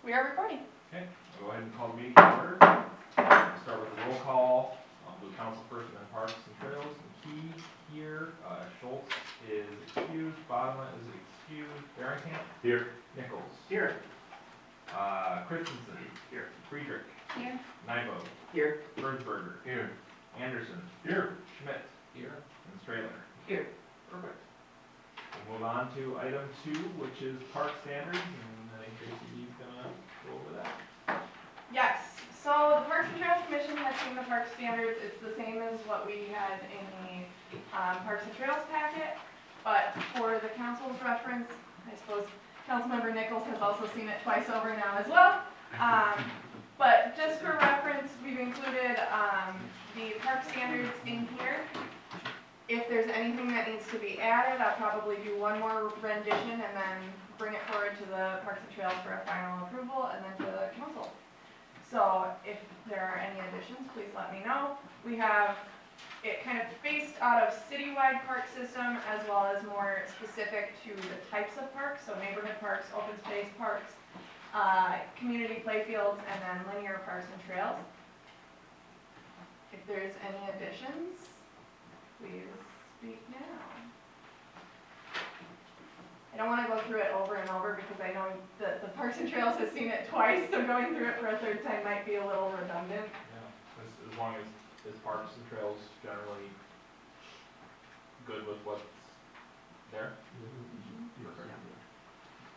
We are recording. Okay, I'll go ahead and call the meeting to order. We'll start with the roll call. I'll do council first and then parks and trails. And Key here. Schultz is excused. Bodman is excused. Barrington? Here. Nichols? Here. Christensen? Here. Friedrich? Here. Nybo? Here. Bernsberger? Here. Anderson? Here. Schmidt? Here. And Strahler? Here. Perfect. We'll move on to item 2, which is park standards, and I think JCB's gonna go over that. Yes, so the Parks and Trails Commission has seen the park standards. It's the same as what we had in the Parks and Trails packet, but for the council's reference, I suppose Councilmember Nichols has also seen it twice over now as well. But just for reference, we've included the park standards in here. If there's anything that needs to be added, I'll probably do one more rendition and then bring it forward to the Parks and Trails for a final approval and then to the council. So if there are any additions, please let me know. We have it kind of based out of citywide park system as well as more specific to the types of parks, so neighborhood parks, open space parks, community playfields, and then linear parks and trails. If there's any additions, please speak now. I don't want to go through it over and over because I know that the Parks and Trails has seen it twice, so going through it for a third time might be a little redundant. Yeah, as long as parks and trails generally good with what's there.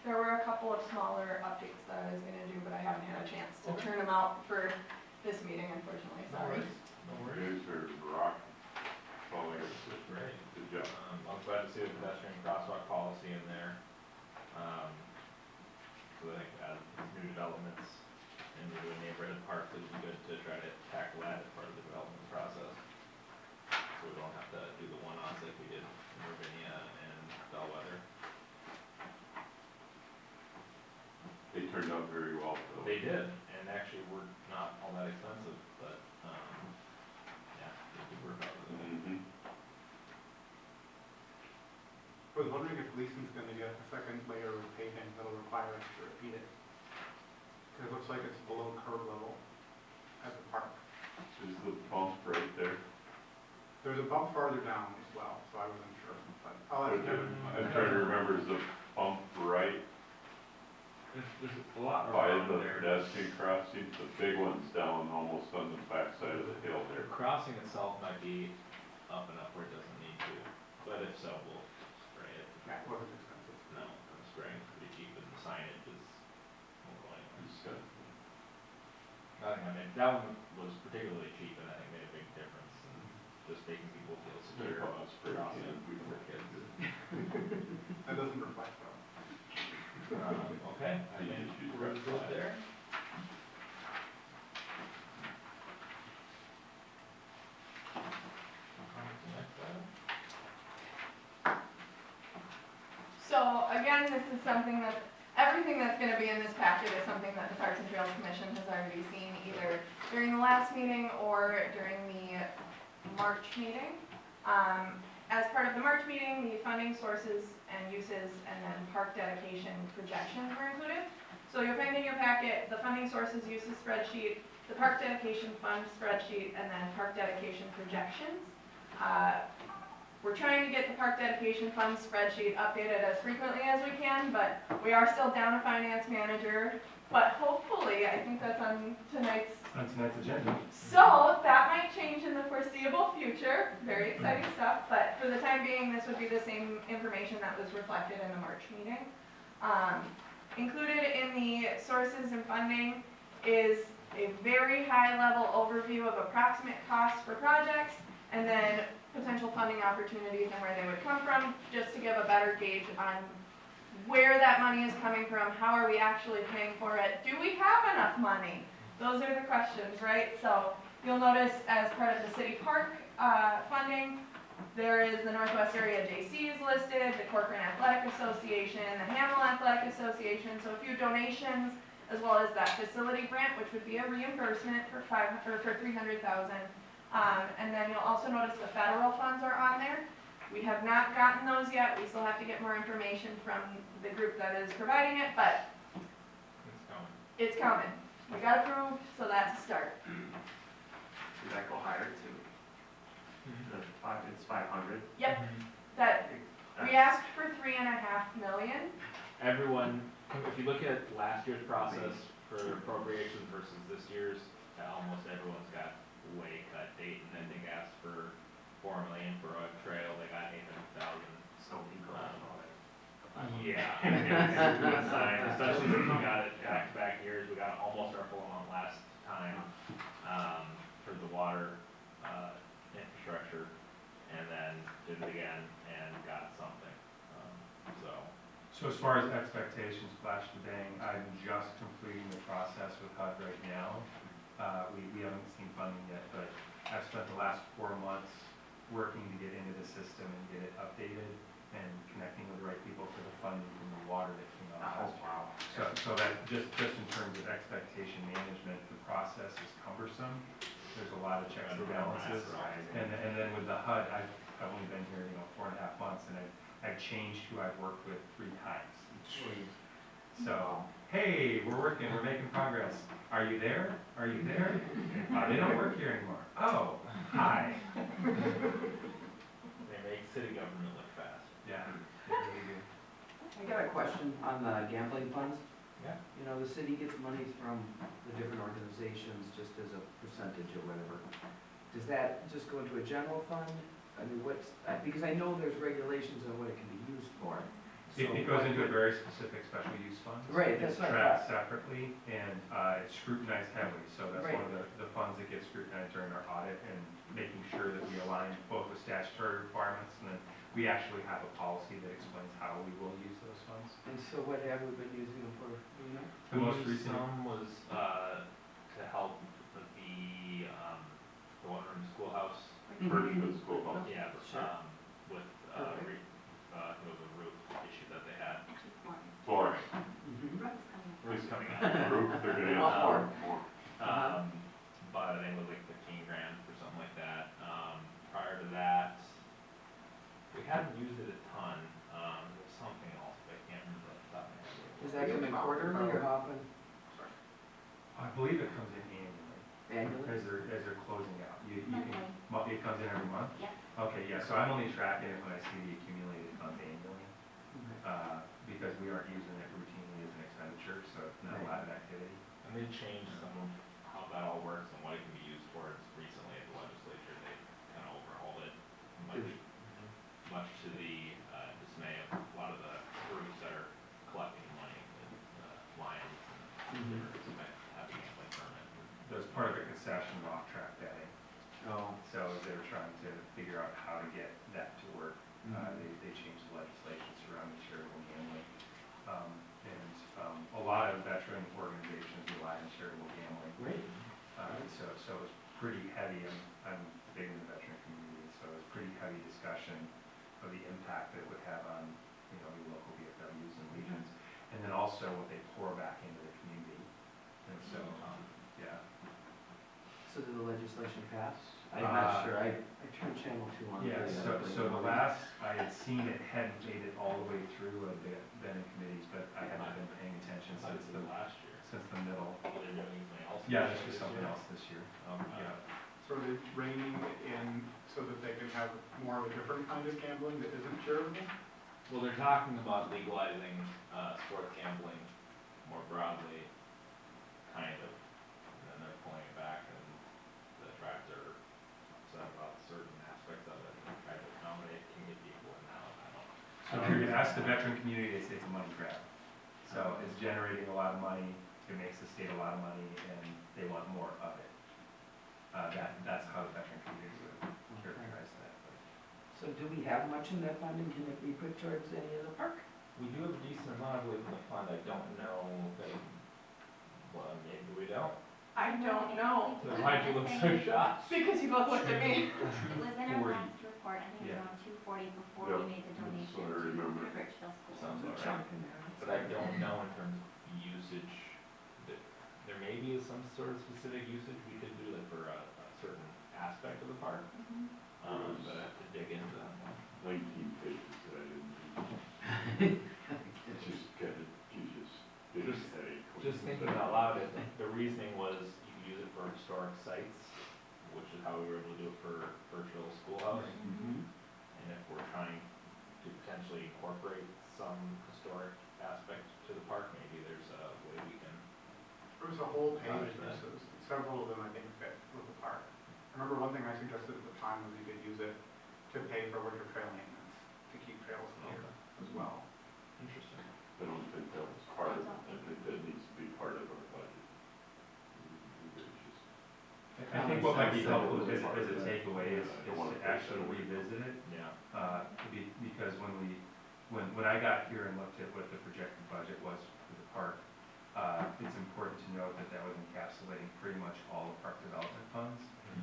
There were a couple of smaller updates that I was going to do, but I haven't had a chance to turn them out for this meeting, unfortunately. Sorry. No worries. There's rock falling. Great. Good job. I'm glad to see the pedestrian crosswalk policy in there. So I think as new developments into a neighborhood park, it'd be good to try to tackle that as part of the development process. So we don't have to do the one-offs like we did in Ravinia and Bellwether. They turned out very well, though. They did, and actually were not all that expensive, but, yeah, they did work out really well. Mm-hmm. I was wondering if Gleason's going to get a second layer of paving that'll require us to repeat it. Because it looks like it's below curb level at the park. Is the bump right there? There's a bump farther down as well, so I wasn't sure. But I'll ask Kevin. I'm trying to remember, is the bump right There's a lot by around the there. pedestrian crossing? The big one's down almost on the backside of the hill The there. crossing itself might be up and up where it doesn't need to, but if so, we'll spray it. That wasn't expensive. No, spraying is pretty cheap and the signage is won't go anywhere. Just got- I mean, that one was particularly cheap and I think made a big difference in just making people feel secure. Oh, that's pretty crossing good. for kids. That doesn't reflect though. Okay, I think think you should we're good rectify. there. So again, this is something that, everything that's going to be in this packet is something that the Parks and Trails Commission has already seen either during the last meeting or during the March meeting. As part of the March meeting, the funding sources and uses and then park dedication projections were included. So you'll find in your packet the funding sources uses spreadsheet, the park dedication fund spreadsheet, and then park dedication projections. We're trying to get the park dedication fund spreadsheet updated as frequently as we can, but we are still down a finance manager. But hopefully, I think that's on tonight's agenda. So that might change in the foreseeable future. Very exciting stuff, but for the time being, this would be the same information that was reflected in the March meeting. Included in the sources and funding is a very high-level overview of approximate costs for projects, and then potential funding opportunities and where they would come from, just to give a better gauge on where that money is coming from, how are we actually paying for it, do we have enough money? Those are the questions, right? So you'll notice as part of the city park funding, there is the Northwest Area JCs listed, the Corcoran Athletic Association, the Hamel Athletic Association, so a few donations, as well as that facility grant, which would be a reimbursement for $300,000. And then you'll also notice the federal funds are on there. We have not gotten those yet. We still have to get more information from the group that is providing it, but It's coming. It's coming. We got approved, so that's a start. Does that go higher too? It's 500? Yep, that, we asked for 3.5 million. Everyone, if you look at last year's process for appropriations versus this year's, almost everyone's got way cut. Dayton, I think, asked for 4 million for a trail, they got 800,000. So people are all that. Yeah. It's a good sign, especially since we got it back-to-back years, we got almost our full amount last time, for the water, infrastructure, and then did it again and got something, so. So as far as expectations, flash to bang, I'm just completing the process with HUD right now. We haven't seen funding yet, but I've spent the last 4 months working to get into the system and get it updated and connecting with the right people for the funding from the water that came out last year. Wow. So that, just in terms of expectation management, the process is cumbersome. There's a lot of checks and balances. And then with the HUD, I've only been here, 4.5 months, and I've changed who I've worked with 3 times. So, hey, we're making progress. Are you there? Are you there? They don't work here anymore. Oh, hi. They make city government look fast. Yeah, they really do. I got a question on the gambling funds. Yeah. You know, the city gets monies from the different organizations just as a percentage or whatever. Does that just go into a general fund? I mean, because I know there's regulations on what it can be used for. It goes into a very specific special use fund. Right, that's It's what I tracked separately, and it's scrutinized heavily, so that's Right. one of the funds that gets scrutinized during our audit, and making sure that we align both with statutory requirements, and then we actually have a policy that explains how we will use those funds. And so what have we been using them for, you know? The most recent, Some was, to help with the one room schoolhouse. Virtual schoolhouse. Yeah, Sure. with, Okay. it was a roof issue that they had. Flooring. Mhm. Roof's coming out. Roof, they're gonna Oh, have more. But I think it was like 15 grand for something like that. Prior to that, we hadn't used it a ton. There was something else, but I can't remember off the top of my head. Does that come in quarterly or often? I believe it comes in annually, Annually? as they're closing out. You can, it comes in every month? Yeah. Okay, yeah, so I'm only tracking it when I see the accumulated funds annually, because we aren't using it routinely as an expenditure, so it's not a lot of activity. And they changed some of how that all works and what it can be used for. It's recently at the legislature, they kind of overhauled it, much to the dismay of a lot of the groups that are collecting money, Lions and different having a gambling permit. That was part of a concession of off-track betting, Oh. so as they were trying to figure out how to get that to work, they changed the legislation surrounding charitable gambling. A lot of veteran organizations rely on charitable gambling. Great. So it was pretty heavy, I'm big in the veteran community, so it was pretty heavy discussion of the impact that it would have on, the local VFWs and legions, and then also what they pour back into the community. And so, yeah. So did the legislation pass? I'm Uh, not sure, I turned channel 2 on. Yeah, today, so the last I had seen it hadn't made it all the way through been in committees, but I haven't been paying attention since the last year. middle. They're doing something else. Yeah, this was something else this year. Yeah. Sort of reining in so that they can have more of a different kind of gambling that isn't charitable. Well, they're talking about legalizing sports gambling more broadly, kind of, and then they're pulling it back, and the tribes are upset about certain aspects of it, and trying to accommodate community people, and now, I don't. So if you ask the veteran community, they say it's a money grab. So it's generating a lot of money, it makes the state a lot of money, and they want more of it. That's how the veteran community would characterize that. So do we have much in that fund, and can it be put towards any of the park? We do have a decent amount, I believe, in the fund, I don't know, well, maybe we don't. I don't know, Then why'd you look so shocked? because you both looked at me. It was in our 40. last report, I think it Yeah. was around 240 before Yep, we made the that's donation what I to remember. the Birchville School. Sounds There's a about right. chunk in there. But I don't know in terms of usage, there may be some sort of specific usage we could do like for a certain aspect of the park, but I have to dig into that one. 19 pages that I didn't read. It's just kind of, Jesus, big headache. Just thinking out loud, I think the reasoning was you could use it for historic sites, which is how we were able to do it for Birchville Schoolhouse. Mhm. And if we're trying to potentially incorporate some historic aspect to the park, maybe there's a way we can. There's a whole page, Roger that. there's several of them I think fit with the park. I remember one thing I suggested at the time was you could use it to pay for winter trail maintenance, to keep trails clear as well. Interesting. I don't think that was part of it, I think that needs to be part of our budget. I think what might be helpful as a takeaway is to actually revisit it, Yeah. because when I got here and looked at what the projected budget was for the park, it's important to note that that was encapsulating pretty much all of park development funds,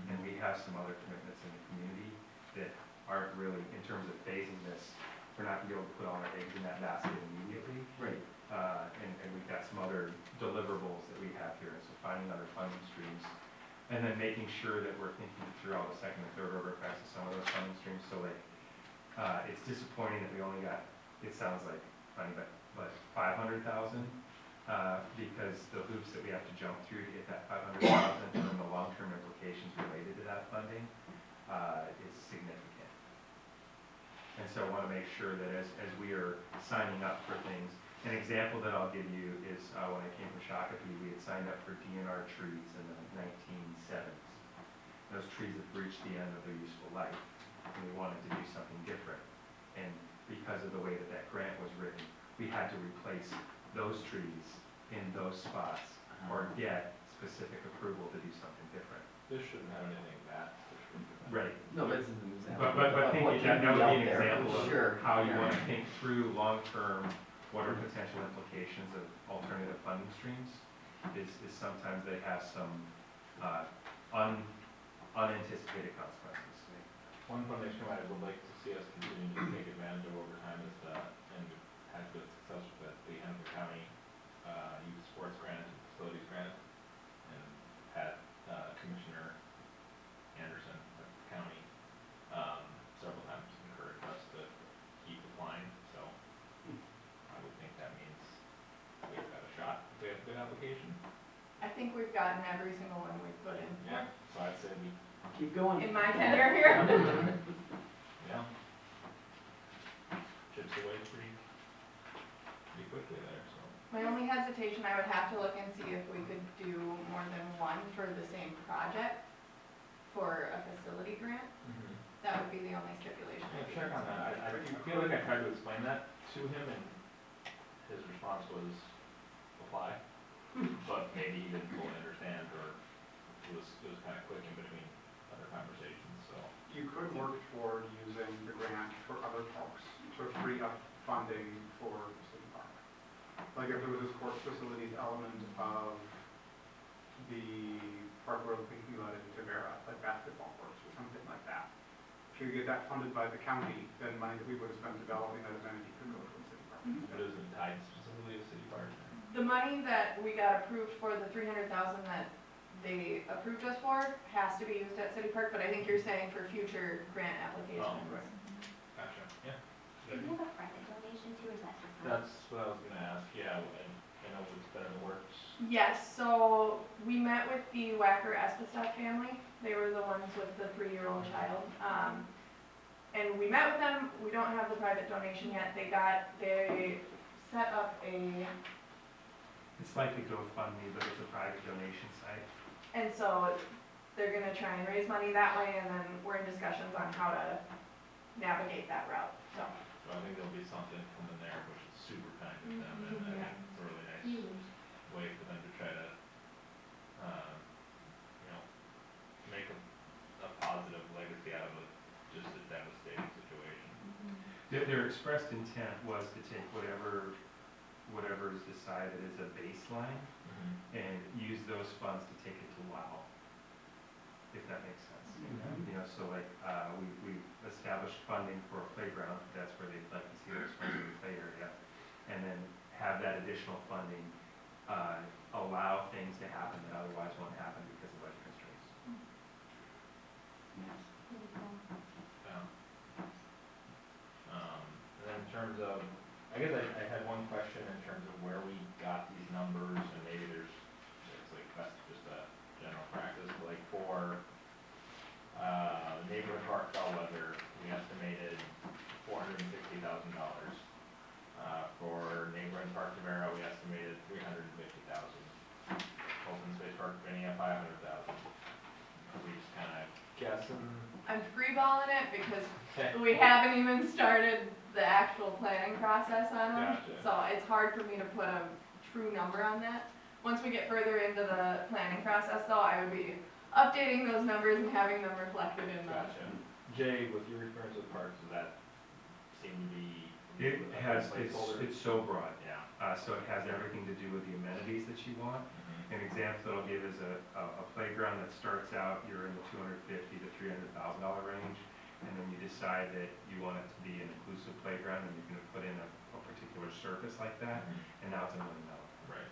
and we have some other commitments in the community that aren't really, in terms of phasing this, we're not gonna be able to put all our eggs in that basket immediately. Right. And we've got some other deliverables that we have here, so finding other funding streams. And then making sure that we're thinking through all the second and third order effects of some of those funding streams, so like, it's disappointing that we only got, it sounds like, funny, but 500,000, because the hoops that we have to jump through to get that 500,000 and then the long-term implications related to that funding, is significant. And so I wanna make sure that as we are signing up for things, an example that I'll give you is, when I came from Shakopee, we had signed up for DNR trees in the 1970s. Those trees have reached the end of their useful life, and we wanted to do something different. And because of the way that that grant was written, we had to replace those trees in those spots or get specific approval to do something different. This shouldn't have anything bad. Right. No, that's an example. But of what thinking can that would out be an there. example of Sure. how you Yeah. want to think through long-term, what are potential implications of alternative funding streams, is sometimes they have some unanticipated consequences. One funding stream I would like to see us continue to take advantage of over time is the, and we've had good success with it, the Hanover County Youth Sports Grant, Facilities Grant. And had Commissioner Anderson of the county several times encouraged us to keep applying, so I would think that means we've got a shot if we have a good application. I think we've gotten every single one we've put in. Yeah, so I'd say we, Keep going. In my tenure here. yeah. Chips away pretty quickly there, so. My only hesitation, I would have to look and see if we could do more than one for the same project for a facility grant. That would be the only stipulation. Yeah, check on that. I feel like I tried to explain that to him and his response was apply. But maybe he didn't fully understand or it was kind of quick in between other conversations, so. You could work toward using the grant for other parks to free up funding for the city park. Like if there was a sports facilities element of the park we're thinking about in Tavera, like basketball courts or something like that. If you get that funded by the county, then money that we would have spent developing that amenity could go to the city park. But isn't it tied specifically to city park? The money that we got approved for, the 300,000 that they approved us for, has to be used at City Park, but I think you're saying for future grant applications. right. Gotcha, yeah. Do you have a private donation too, or is that just? That's what I was gonna ask, yeah, and I know it's been in the works. Yes, so we met with the Wacker Espeseth family. They were the ones with the 3-year-old child. And we met with them. We don't have the private donation yet. They set up a, It's like a GoFundMe, but it's a private donation site. and so they're gonna try and raise money that way, and then we're in discussions on how to navigate that route, so. So I think there'll be something coming there, which is super kind of them, and I think it's a really nice Huge. way for them to try to, make a positive legacy out of just a devastating situation. Their expressed intent was to take whatever is decided as a baseline and use those funds to take it to WOW, if that makes sense. You know, so like, we established funding for a playground, that's where they'd like to see those funds in the play area, and then have that additional funding, allow things to happen that otherwise won't happen because of budget constraints. Really cool. Yeah. And then in terms of, I guess I had one question in terms of where we got these numbers, and maybe Bellwether, we estimated $460,000. For neighboring Park Tamara, we estimated $350,000. Open Space Park Virginia, $500,000. We just kinda guessing. I'm freeballing it because Okay. we haven't even started the actual planning process on them. Gotcha. So it's hard for me to put a true number on that. Once we get further into the planning process though, I would be updating those numbers and having them reflected in the. Gotcha. Jay, with your experience with parks, does that seem to be? It a has, placeholder? it's so broad. Yeah. So it has everything to do with the amenities that you want. An example that I'll give is a playground that starts out, you're in the $250,000 to $300,000 range, and then you decide that you want it to be an inclusive playground, and you're gonna put in a particular surface like that, and now it's $1 million. Right.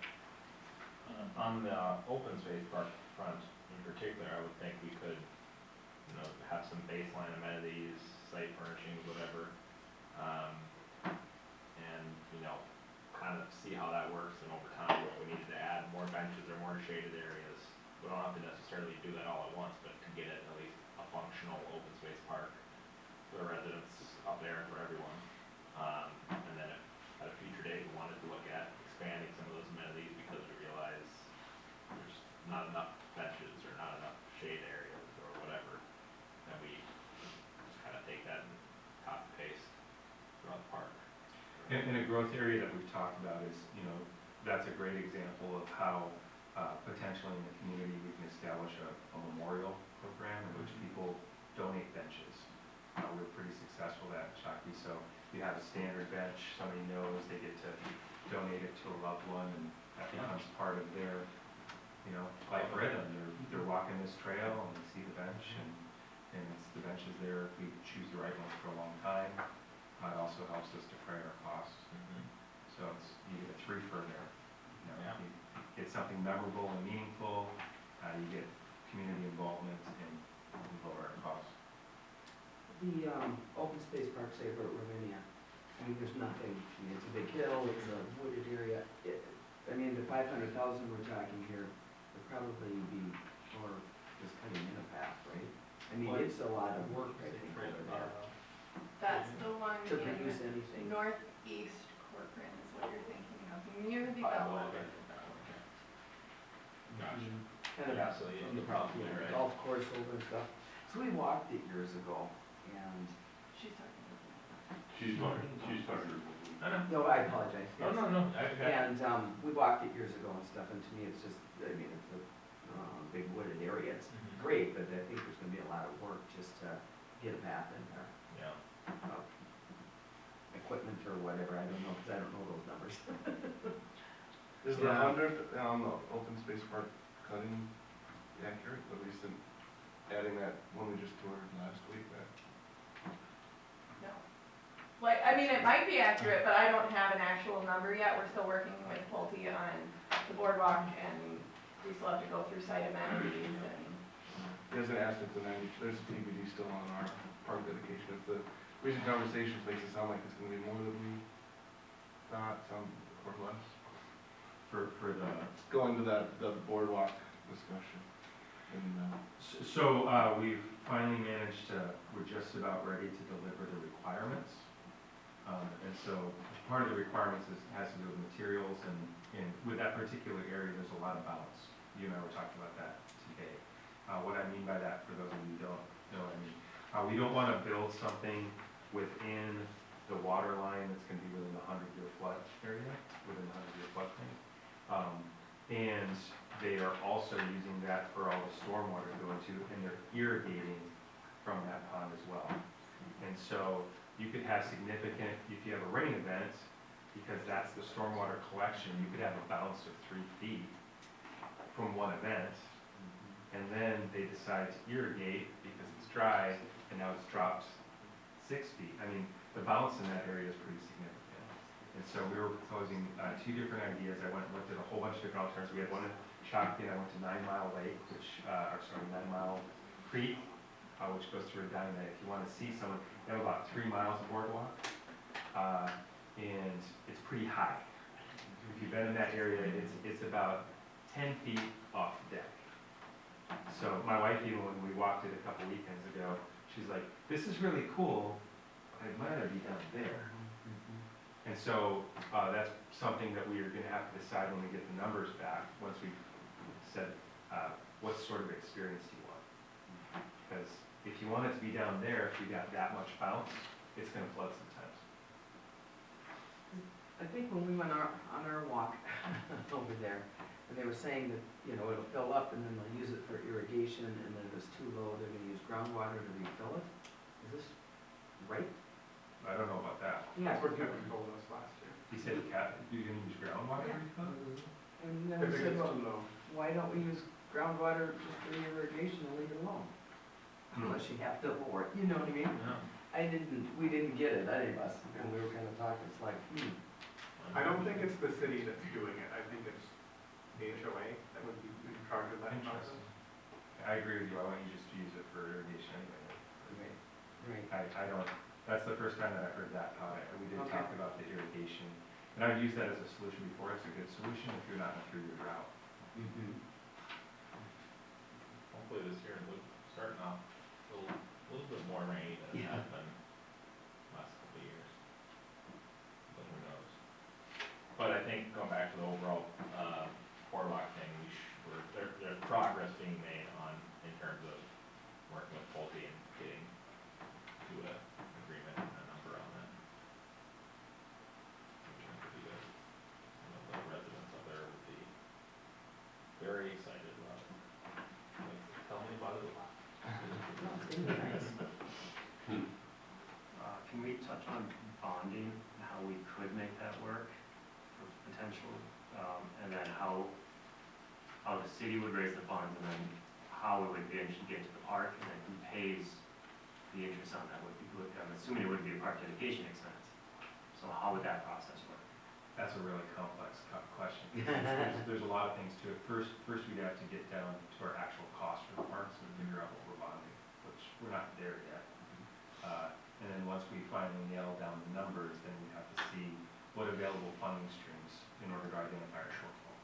On the open space park front in particular, I would think we could, have some baseline amenities, site furnishings, whatever. And, kind of see how that works, and over time, if we needed to add more benches or more shaded areas. We don't have to necessarily do that all at once, but to get it at least a functional open space park for the residents up there and for everyone. And then if at a future date, we wanted to look at expanding some of those amenities because we realize there's not enough benches or not enough shade areas or whatever, then we just kind of take that and copy paste throughout the park. And a growth area that we've talked about is, that's a great example of how potentially in the community we can establish a memorial program in which people donate benches. We're pretty successful at Shakti, so you have a standard bench, somebody knows they get to donate it to a loved one, and that becomes part of their, life rhythm. They're walking this trail and they see the bench, and it's, the bench is there if we choose the right ones for a long time. It also helps us defray our costs. So you get a three for there. Yeah. You get something memorable and meaningful, you get community involvement, and we lower our costs. The open space park, say, over at Ravinia, there's nothing, it's a big hill, it's a wooded area. The 500,000 we're talking here would probably be for just cutting in a path, right? It's a lot of work, I think, over there. That's the one To produce in anything. northeast Corcoran is what you're thinking of, near the Okay. Bellwether. Gotcha. Kind of Yeah, so you're probably right. golf course over and stuff. So we walked it years ago, and, She's talking about. She's talking. no, I apologize. No, yes. no, no, okay. And, we walked it years ago and stuff, and to me, it's just, it's a, big wooded area. It's great, but I think there's gonna be a lot of work just to get a path in there. Yeah. Equipment or whatever, I don't know, because I don't know those numbers. Is the Yeah. 100 on the open space park cutting accurate, at least in adding that one we just toured last week? No. It might be accurate, but I don't have an actual number yet. We're still working with Pulte on the boardwalk, and we still have to go through site amenities and. He hasn't asked if there's a TBD still on our park dedication. If the recent conversations makes it sound like it's gonna be more than we thought, or less. For the, Going to the boardwalk discussion. And, so, we've finally managed to, we're just about ready to deliver the requirements. And so, part of the requirements has to do with materials, and with that particular area, there's a lot of bounce. You and I were talking about that today. What I mean by that, for those of you who don't know what I mean, we don't want to build something within the water line that's going to be within the 100-year flood area, within the 100-year floodplain. And they are also using that for all the stormwater going to, and they're irrigating from that pond as well. And so you could have significant, if you have a rain event, because that's the stormwater collection, you could have a bounce of 3 feet from one event. And then they decide to irrigate because it's dry, and now it's dropped 6 feet. The bounce in that area is pretty significant. And so we were proposing 2 different ideas. I went and looked at a whole bunch of different alternatives. We had one in Shakti, and I went to 9 Mile Lake, 9 Mile Creek, which goes through Edina. If you want to see some, they have about 3 miles of boardwalk, and it's pretty high. If you've been in that area, it's about 10 feet off the deck. So my wife, even when we walked it a couple weekends ago, she's like, this is really cool, but I'd rather be down there. And so, that's something that we are gonna have to decide when we get the numbers back, once we've said, what sort of experience do you want? Because if you want it to be down there, if you got that much bounce, it's gonna flood sometimes. I think when we went on our walk over there, and they were saying that, you know, it'll fill up and then they'll use it for irrigation, and then if it's too low, they're gonna use groundwater to refill it. Is this right? I don't know about that. That's what Kevin told us last year. He said, you're gonna use groundwater to refill it? And then If we it said, gets well, too low. why don't we use groundwater just for irrigation and leave it alone? Unless you have to bore it, you know what I mean? No. We didn't get it, any of us, and we were kind of talking, it's like, I don't think it's the city that's doing it, I think it's the HOA that would be in charge of that process. Interesting. I agree with you, I want you just to use it for irrigation anyway. right. I don't, that's the first time that I've heard that comment, we did Okay. talk about the irrigation. And I've used that as a solution before, it's a good solution if you're not in a 3-year drought. Hopefully this year, we're starting off a little bit more rainy than it has been last couple of years. But who knows? But I think going back to the overall, boardwalk thing, there's progress being made on, in terms of working with Pulte and getting to a agreement and a number on that. Which I think that some of the residents up there would be very excited about it. Like, tell me about it a lot. Can we touch on bonding, and how we could make that work for potential, and then how the city would raise the funds, and then how it would eventually get to the park, and then who pays the interest on that would be, I'm assuming it would be a park dedication expense. So how would that process work? That's a really complex question. There's a lot of things to it. First we'd have to get down to our actual cost for the parks and figure out what we're bonding, which we're not there yet. And then once we finally nail down the numbers, then we have to see what available funding streams in order to identify our shortfall.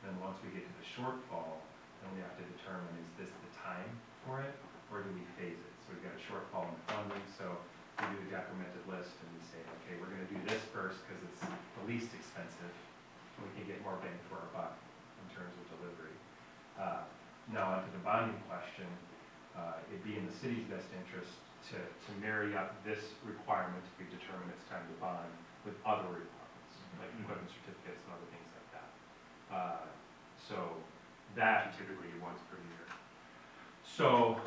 Then once we get to the shortfall, then we have to determine, is this the time for it, or do we phase it? So we've got a shortfall in funding, so we do a decremented list and we say, okay, we're gonna do this first because it's the least expensive, and we can get more bang for our buck in terms of delivery. Now onto the bonding question, it'd be in the city's best interest to marry up this requirement, if we determine it's time to bond, with other requirements, like equipment certificates and other things like that. So that Typically once per year. So,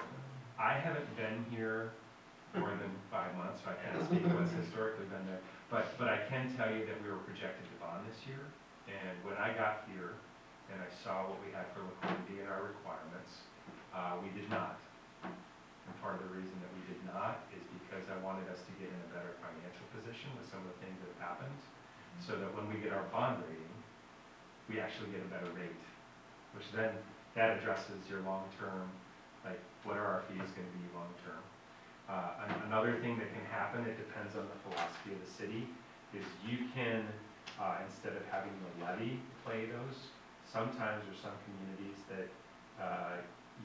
I haven't been here more than 5 months, so I can't speak what's historically been there. But I can tell you that we were projected to bond this year, and when I got here, and I saw what we had for liquidity and our requirements, we did not. And part of the reason that we did not is because I wanted us to get in a better financial position with some of the things that have happened, so that when we get our bond rating, we actually get a better rate, which then, that addresses your long-term, like, what are our fees gonna be long-term? Another thing that can happen, it depends on the philosophy of the city, is you can, instead of having the levy play those, sometimes there's some communities that,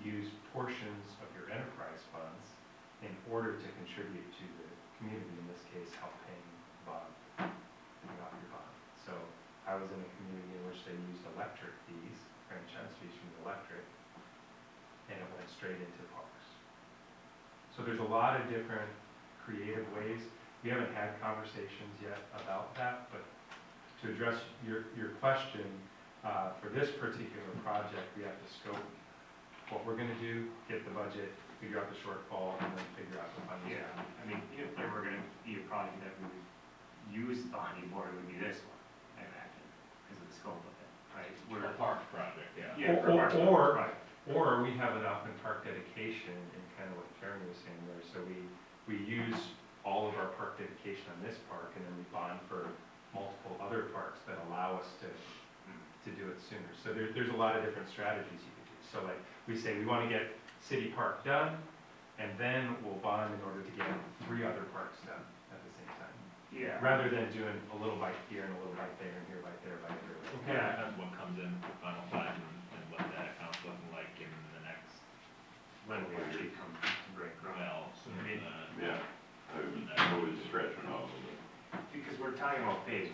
use portions of your enterprise funds in order to contribute to the community, in this case, help paying bond, paying off your bond. So, I was in a community in which they used electric fees, franchise fees from the electric, and it went straight into parks. So there's a lot of different creative ways. We haven't had conversations yet about that, but to address your question, for this particular project, we have to scope what we're gonna do, get the budget, figure out the shortfall, and then figure out the funding. Yeah, I mean, if there were gonna be a project that we would use bonding for, it would be this one, I imagine, because of the scope of it, right? For a park project, yeah. Yeah, for parks, right. Or we have enough in park dedication, and kind of what Karen was saying there, so we use all of our park dedication on this park, and then we bond for multiple other parks that allow us to do it sooner. So there's a lot of different strategies you could do. So like, we say we want to get City Park done, and then we'll bond in order to get 3 other parks done at the same time. Yeah. Rather than doing a little bite here and a little bite there, and here, bite there, bite there. It kind of depends what comes in final time and what that account's looking like in the next, When we actually come to break ground. well,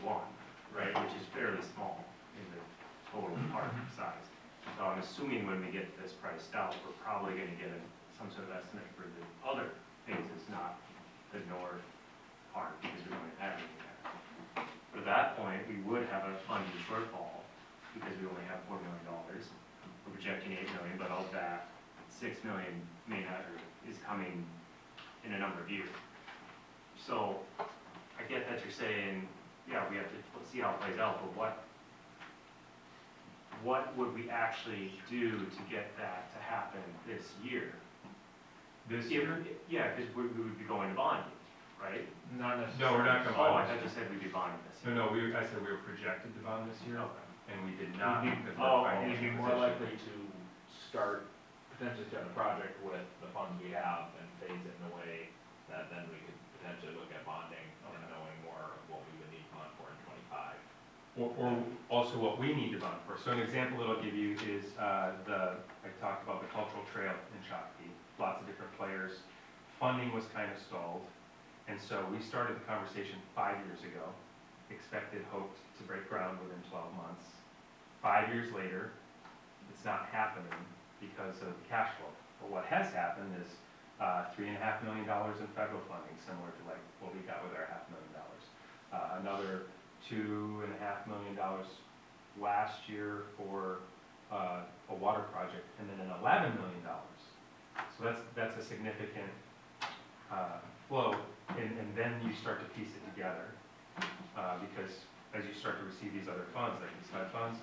one, right, which is fairly small in the total park size. So I'm assuming when we get this priced out, we're probably gonna get some sort of estimate for the other phases, not the north part, because we don't have anything there. But at that point, we would have a funding shortfall, because we only have $4 million. We're projecting 8 million, but of that, 6 million may not, or is coming in a number of years. So, I get that you're saying, yeah, we have to see how it plays out, but what would we actually do to get that to happen this year? This year? Yeah, because we would be going to bonding, right? Not necessarily. No, we're not gonna Oh, I bond thought this you said we'd be bonding this year. year. No, I said we were projected to bond this year, Okay. and we did not. We'd because be, of our we'd financial be more position. likely to potentially start the project with the funds we have and phase it in a way that then we could potentially look at bonding and knowing more of what we would need to bond for in 25. Or also what we need to bond for. So an example that I'll give you is, I talked about the cultural trail in Shakopee, lots of different players. Funding was kind of stalled, and so we started the conversation 5 years ago, expected, hoped to break ground within 12 months. 5 years later, it's not happening because of the cash flow. But what has happened is $3.5 million in federal funding, similar to like what we got with our $500,000. Another $2.5 million last year for a water project, and then an $11 million. So that's a significant flow, and then you start to piece it together, because as you start to receive these other funds, like these HUD funds,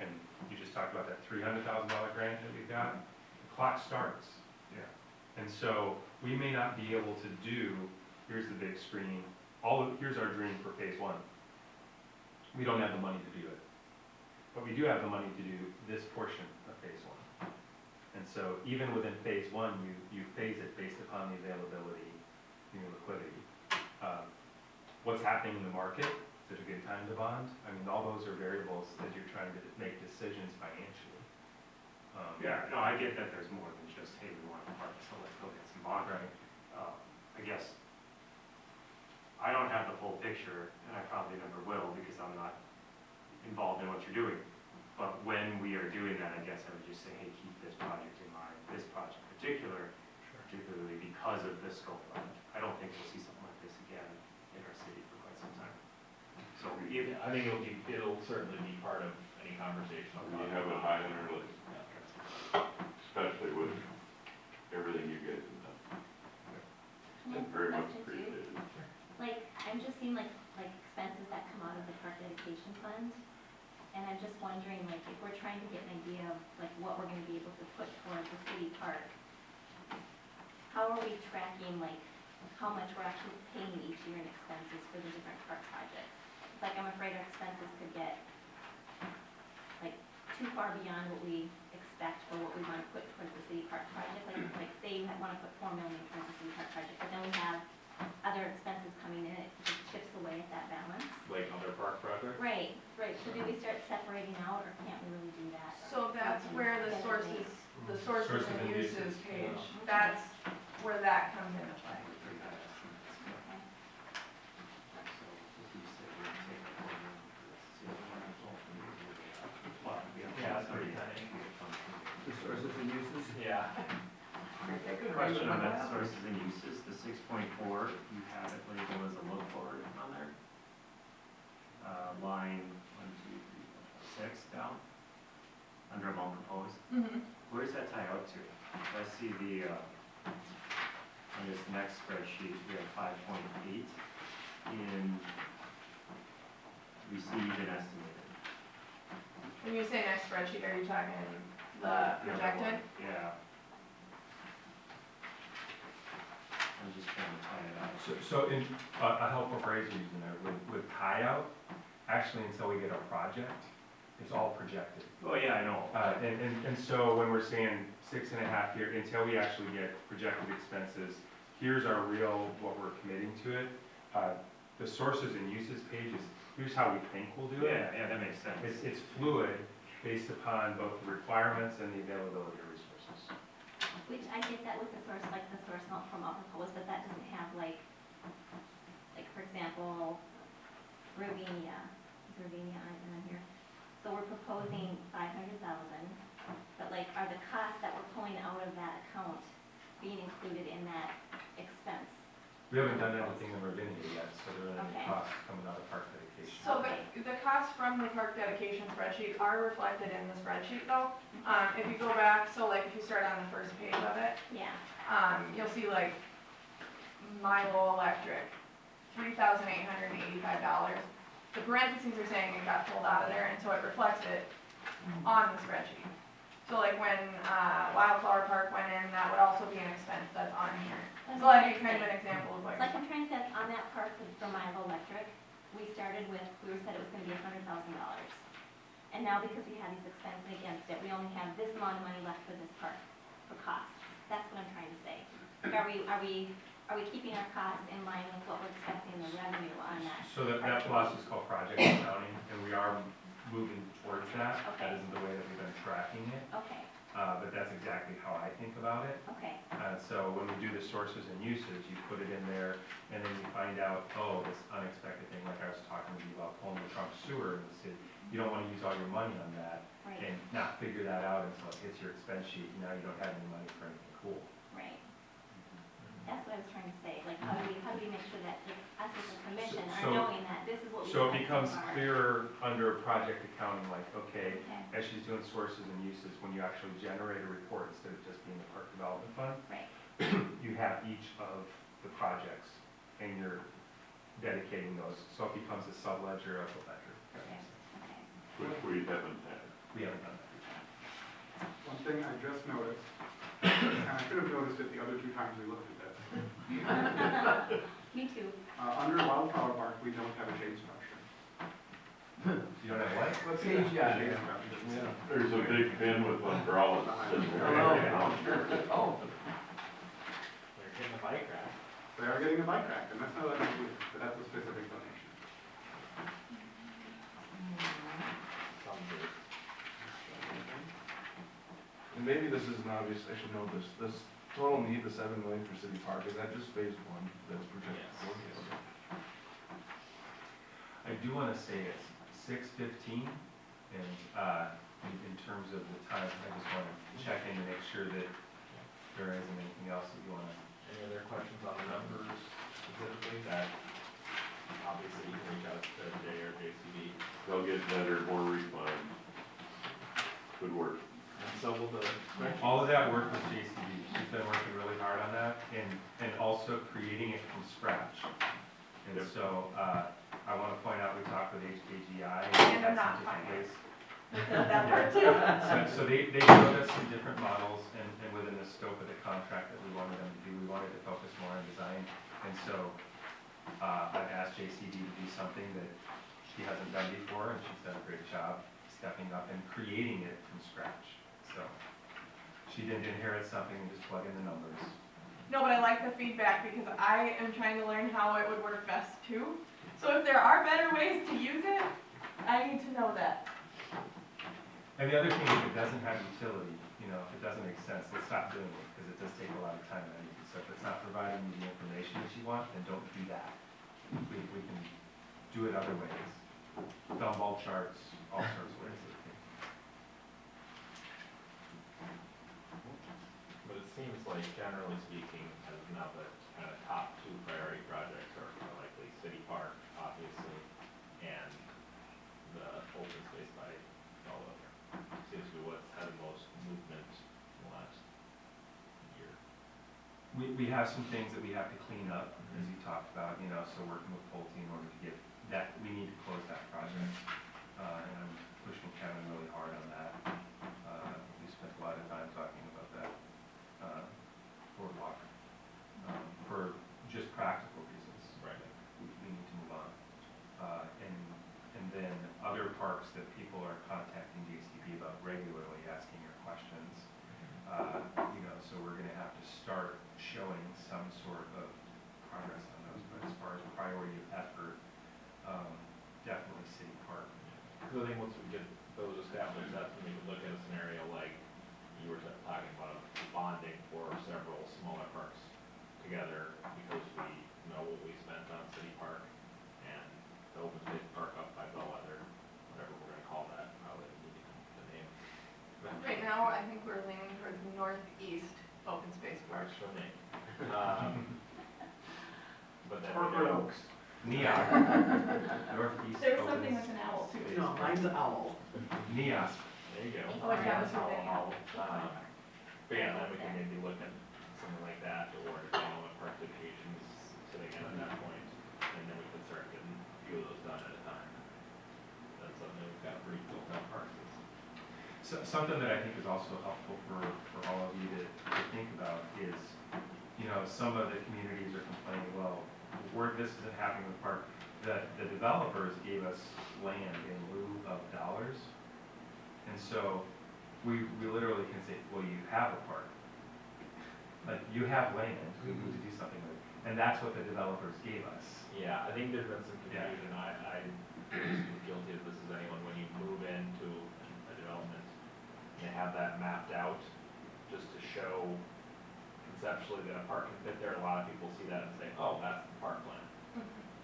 and you just talked about that $300,000 grant that we've got, the clock starts. Yeah. And so we may not be able to do, here's the big screen, here's our dream for phase one. We don't have the money to do it. But we do have the money to do this portion of phase one. And so even within phase one, you phase it based upon the availability, liquidity. What's happening in the market? Is it a good time to bond? I mean, all those are variables as you're trying to make decisions financially. Yeah, no, I get that there's more than just, hey, we want a park, so let's go get some bonding. Right. I guess, I don't have the full picture, and I probably never will, because I'm not involved in what you're doing. But when we are doing that, I guess I would just say, hey, keep this project in mind, this project particularly because of the scope of it. I don't think we'll see something like this again in our city for quite some time. So Yeah, I think it'll certainly be part of any conversation. You have it high on your list, especially with everything you guys have done. Can I ask a Very much question too? appreciated. Like, I'm just seeing like expenses that come out of the park dedication fund. And I'm just wondering, like, if we're trying to get an idea of like what we're gonna be able to put towards the city park, how are we tracking like how much we're actually paying each year in expenses for the different park projects? It's like I'm afraid our expenses could get like too far beyond what we expect for what we wanna put towards the city park project. Like say you wanna put 4 million towards the city park project, but then we have other expenses coming in, it just chips away at that balance. Like other park projects? Right, so do we start separating out, or can't we really do that? So that's where the sources Sources and and uses uses. page, that's where that comes into play. Okay. Yeah, that's pretty funny. The sources and uses? Yeah. Question on that sources and uses, the 6.4, you have it labeled as a look forward on there. Line 1, 2, 3, 4, 6 down, under amount proposed. Where does that tie out to? I see the, on this next spreadsheet, we have 5.8 in received and estimated. When you say next spreadsheet, are you talking the Other projected? one, yeah. I'm just trying to tie it out. So in, a helpful phrase we're using there, with tie out, actually until we get our project, it's all projected. Oh, yeah, I know. And so when we're saying 6.5 year, until we actually get projected expenses, here's our real, what we're committing to it. The sources and uses page is, here's how we think we'll do it. Yeah, that makes sense. It's fluid based upon both the requirements and the availability of resources. Which I get that with the source, like the source not from all proposed, but that doesn't have like for example, Ravinia, is Ravinia on here? So we're proposing 500,000, but like, are the costs that we're pulling out of that account being included in that expense? We haven't done anything in Ravinia yet, so there are any Okay. costs coming out of park dedication. So the costs from the park dedication spreadsheet are reflected in the spreadsheet though. If you go back, so like if you start on the first page of it, Yeah, you'll see like Milo Electric, $3,885. The parentheses are saying it got pulled out of there, and so it reflects it on the spreadsheet. So like when Wildflower Park went in, that would also be an expense that's on here. So that'd be kind of an example of it's like, like I'm trying to say, on that part for Milo Electric, we started with, we said it was gonna be $100,000. And now because we had these expenses against it, we only have this amount of money left for this part, for costs. That's what I'm trying to say. Like, are we keeping our costs in line with what we're expecting the revenue on that? So that philosophy is called project accounting, and we are moving towards that. Okay. That isn't the way that we've been tracking it, Okay, but that's exactly how I think about it. okay, So when we do the sources and uses, you put it in there, and then you find out, oh, this unexpected thing, like I was talking to you about pulling the trunk sewer in the city. You don't want to use all your money on that, right, and not figure that out until it hits your expense sheet, and now you don't have any money for anything cool. right. That's what I was trying to say, like, how do we make sure that like, us as a commission are So- knowing that this is what we So spent it becomes so far? clearer under project accounting, like, okay, Okay, as she's doing sources and uses, when you actually generate a report instead of just being the park development fund, right, you have each of the projects and you're dedicating those, so it becomes a sub-ledger of the ledger. okay, okay. Which we haven't had. We haven't done that. One thing I just noticed, and I should have noticed it the other two times we looked at this. Me too. Under Wildflower Park, we don't have a shade structure. You don't have what? What page you on Shade there? structure. There's a big bin with umbrellas. sitting there. Oh, They're getting a bike rack. They are getting a bike rack, and that's not included, but that's a specific donation. Some do. And maybe this isn't obvious, I should know this total need, the 7 million for City Park, is that just phase one that's projected Yes. for? Yes. I do want to say it's 6:15, and in terms of the time, I just want to check in to make sure that there isn't anything else that you want to. Any other questions on the numbers specifically? That, obviously, you can reach out to Jay or JCB. They'll get better, more refined. Good work. And so will the spreadsheet. All of that work with JCB, she's been working really hard on that, and also creating it from scratch. And Yep. so, I want to point out, we talked with HKGI. And I'm had not some different finance. ways. that part too. So they showed us some different models, and within the scope of the contract that we wanted them to do, we wanted to focus more on design. And so, I've asked JCB to do something that she hasn't done before, and she's done a great job stepping up and creating it from scratch. So, she didn't inherit something and just plug in the numbers. No, but I like the feedback because I am trying to learn how it would work best too. So if there are better ways to use it, I need to know that. And the other thing, if it doesn't have utility, you know, if it doesn't make sense, let's stop doing it, because it does take a lot of time and energy. So if it's not providing you the information that you want, then don't do that. We can do it other ways, dumbbell charts, all sorts of ways. But it seems like generally speaking, as of now, the kind of top two priority projects are likely City Park, obviously, and the open space by Bellwether. Seems to be what's had the most movement in the last year. We have some things that we have to clean up, as you talked about, you know, so working with Pulte in order to get that, we need to close that project. And I'm pushing Kevin really hard on that. We spent a lot of time talking about that boardwalk, for just practical reasons. Right. We need to move on. And then other parks that people are contacting JCB about regularly, asking your questions. You know, so we're gonna have to start showing some sort of progress on those, but as far as priority of effort, definitely City Park. Because I think once we get those established, that's when we can look at a scenario like you were talking about bonding for several smaller parks together, because we know what we spent on City Park and the open space now I think we're leaning towards northeast open space park. Works for me. But then we Corcoran know, Oaks. Neos, northeast There was something opens, with an owl too. No, mine's an owl. Neos. there you go. Oh, yeah, that's what they have. But yeah, then we can maybe look at something like that, or, you know, what park dedications sitting at that point, and then we can start getting a few of those done at a time. That's something that we've got pretty built out parks. So, something that I think is also helpful for all of you to think about is, you know, some of the communities are complaining, well, this isn't happening with park. The developers gave us land in lieu of dollars. And so we literally can say, well, you have a park. Like, you have land, we need to do something with it. And that's what the developers gave us. Yeah, I think there's been some confusion, I was guilty of this as anyone, when you move into a development, you have that mapped out, just to show conceptually that a park can fit there, a lot of people see that and say, oh, that's the park plan.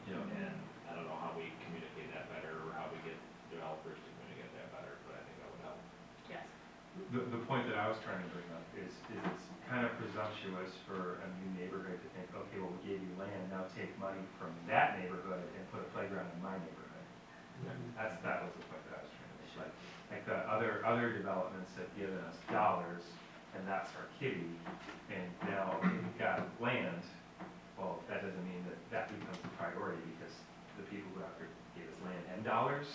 You know, and I don't know how we communicate that better, or how we get developers to communicate that better, but I think that would help. Yes. The point that I was trying to bring up is it's kind of presumptuous for a new neighborhood to think, okay, well, we gave you land, now take money from that neighborhood and put a playground in my neighborhood. That was the point that I was trying to make. Like the other developments have given us dollars, and that's our kitty, and now we've got land. Well, that doesn't mean that becomes the priority, because the people who after gave us land and dollars,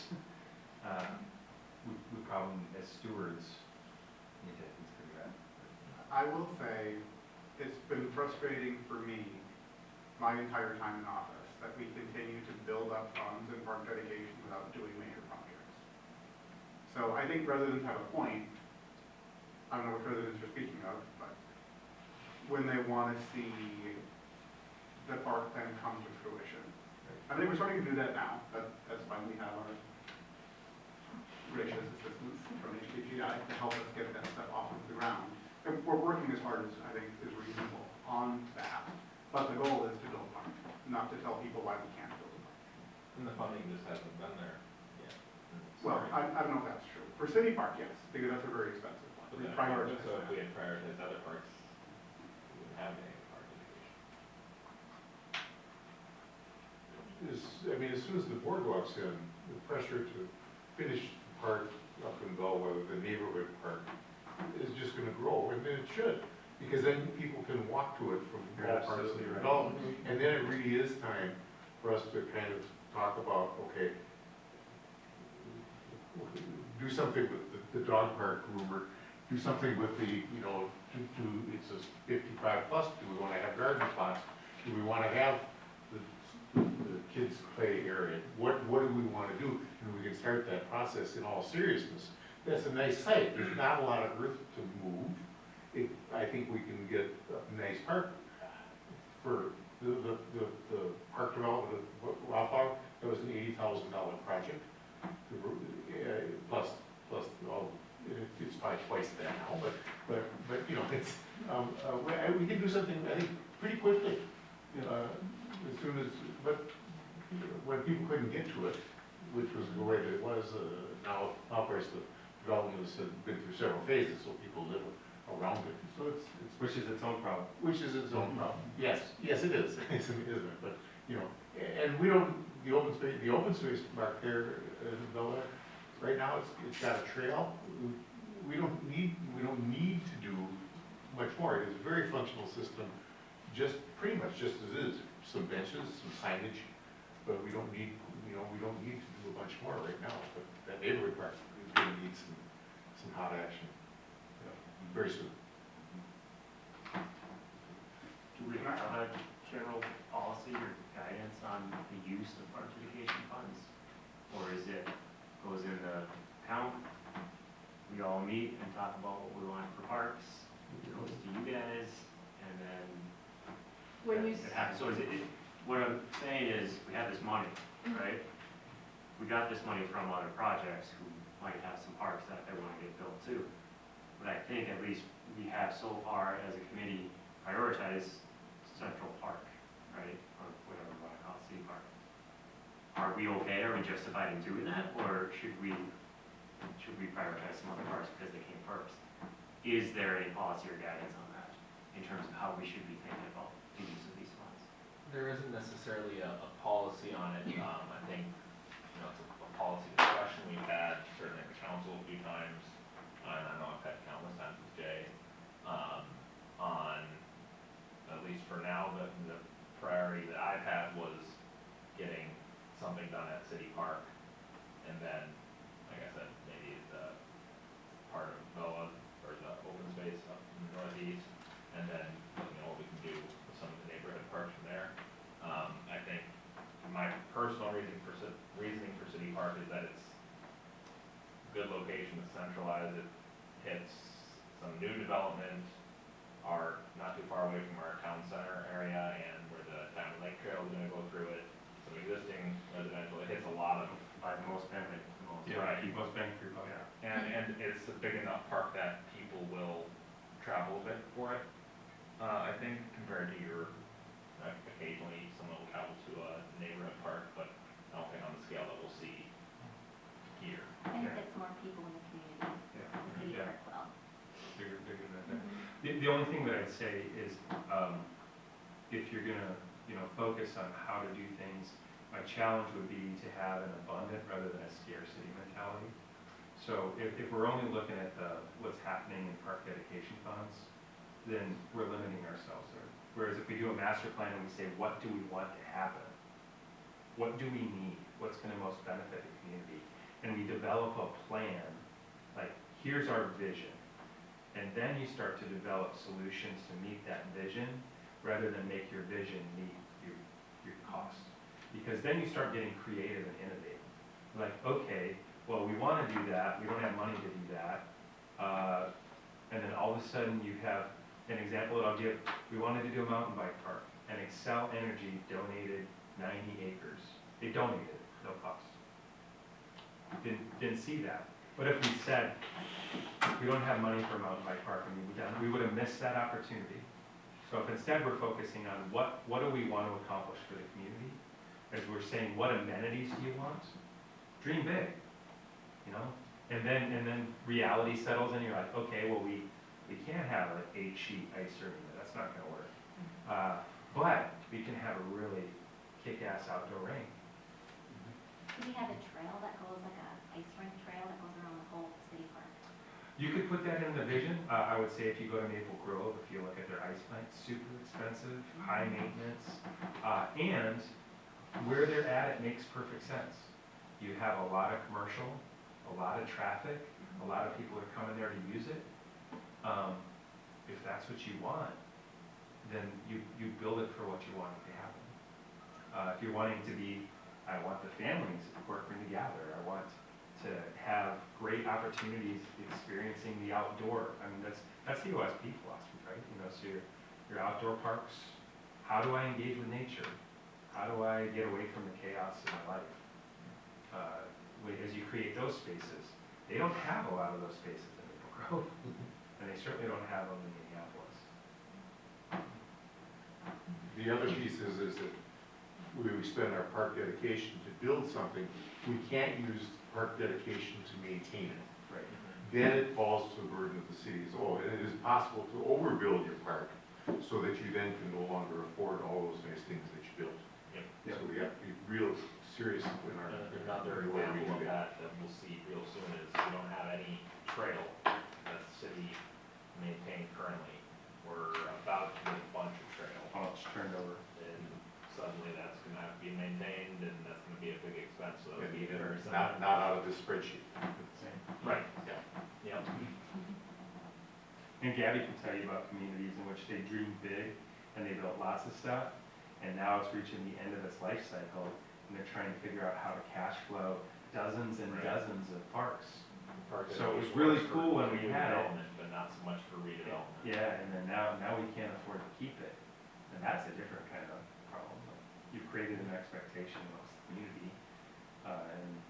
we probably, as stewards, need to consider that. I will say, it's been frustrating for me my entire time in office that we continue to build up funds in park dedication without doing major projects. So I think residents have a point, I don't know what residents are speaking of, but when they want to see the park then come to fruition. I think we're starting to do that now, that's why we have our gracious assistance from HDGI to help us get that stuff off of the ground. And we're working as hard as I think is reasonable on that, but the goal is to build a park, not to tell people why we can't build a park. And the funding just hasn't been there yet. Well, I don't know if that's true. For City Park, yes, because that's a very expensive one. But We then, prioritize so if we that. had prioritized other parks, we wouldn't have any park dedication. As soon as the board walks in, the pressure to finish the park up in Bellwether, the neighborhood park, is just gonna grow, and then it should, because then people can walk to it from You're all parts of the absolutely right. development. And then it really is time for us to kind of talk about, okay, do something with the dog park rumor, do something with the, it's a 55 plus, do we wanna have garden plots? Do we wanna have the kids' play area? What do we wanna do? And we can start that process in all seriousness. That's a nice site, there's not a lot of earth to move. I think we can get a nice park for the park development of Wildflower. That was an $80,000 project. Plus all, it's probably twice that now, but it's, we can do something, I think, pretty quickly. As soon as, but when people couldn't get to it, which was the way that it was, now of course the development has been through several phases, so people live around it. So it's Which is its own problem. which is its own problem. Yes, it is, isn't it? But, and we don't, the open space mark there, Bella, right now, it's got a trail. We don't need to do much more. It is a very functional system, pretty much just as is. Some benches, some signage, but we don't need to do a bunch more right now. But that neighborhood park is gonna need some hot action, very soon. Do we have a general policy or guidance on the use of park dedication funds? Or is it, goes in the account, we all meet and talk about what we want for parks, it goes to you guys, and then When you, it happens? So what I'm saying is, we have this money, right? We got this money from other projects who might have some parks that they want to get built too. But I think at least we have so far as a committee prioritized Central Park, right? Or whatever you want to call it, City Park. Are we okay? Are we justified in doing that? Or should we prioritize some other parks because they came first? is there any policy or guidance on that in terms of how we should be thinking about the use of these funds? There isn't necessarily a policy on it. I think, you know, it's a policy discussion we've had certainly at the council a few times, and I know I've had countless times with Jay, on, at least for now, the priority that I've had was getting something done at City Park, and then, like I said, maybe the part of VOA, or the open space up in the northeast, and then looking at what we can do with some of the neighborhood parks from there. I think my personal reasoning for City Park is that it's good location, it's centralized, it hits some new development, are not too far away from our town center area and where the Diamond Lake Trail is gonna go through it, some existing residential, it hits a lot of, By the most benefit, the most. Right. Most bang for your buck. and it's a big enough park that people will travel a bit for it. I think compared to your, occasionally someone will travel to a neighborhood park, but I don't think on the scale that we'll see here. Benefits more people in the community, Yeah. the city Yeah. work well. Bigger than that. The only thing that I'd say is, if you're gonna, you know, focus on how to do things, my challenge would be to have an abundant rather than a scarcity mentality. So if we're only looking at what's happening in park dedication funds, then we're limiting ourselves there. Whereas if we do a master plan and we say, what do we want to happen? What do we need? What's gonna most benefit the community? And we develop a plan, like, here's our vision. And then you start to develop solutions to meet that vision, rather than make your vision meet your cost. Because then you start getting creative and innovative. Like, okay, well, we wanna do that, we don't have money to do that. And then all of a sudden you have an example that I'll give. We wanted to do a mountain bike park, and Excel Energy donated 90 acres. They donated, no cost. Didn't see that. But if we said, we don't have money for a mountain bike park, and we would have missed that opportunity. So if instead we're focusing on what do we want to accomplish for the community, as we're saying, what amenities do you want? Dream big, you know? And then reality settles in, you're like, okay, well, we can't have an 8-sheet ice arena, that's not gonna work. But we can have a really kick-ass outdoor rink. Do we have a trail that goes, like a ice rink trail that goes around the whole city park? You could put that in the vision. I would say if you go to Maple Grove, if you look at their ice plant, super expensive, high maintenance, and where they're at, it makes perfect sense. You have a lot of commercial, a lot of traffic, a lot of people are coming there to use it. If that's what you want, then you build it for what you want it to happen. If you're wanting to be, I want the families of Corcoran to gather, I want to have great opportunities experiencing the outdoor. I mean, that's the OSP philosophy, right? You know, so your outdoor parks, how do I engage with nature? How do I get away from the chaos of my life? As you create those spaces, they don't have a lot of those spaces in Maple Grove, and they certainly don't have them in Minneapolis. The other piece is that we spend our park dedication to build something, we can't use park dedication to maintain it. Right. Then it falls to the burden of the city as well, and it is possible to overbuild your park so that you then can no longer afford all those nice things that you built. Yep. So we have to be real serious in our. Another the way we example do of that we'll see real soon is we don't have any trail that the city maintains currently. We're about to do a bunch of trail. Oh, it's turned over. And suddenly that's gonna have to be maintained, and that's gonna be a big expense, so that'll be And very it's not out of this spreadsheet. Right, yeah, yep. And Gabby can tell you about communities in which they dream big and they built lots of stuff, and now it's reaching the end of its life cycle, and they're trying to figure out how to cash flow dozens and Right. dozens of parks. Park So it was dedication really works for cool when we new had it. development, but not so much for redevelopment. Yeah, and then now we can't afford to keep it, and that's a different kind of problem. You've created an expectation amongst the community,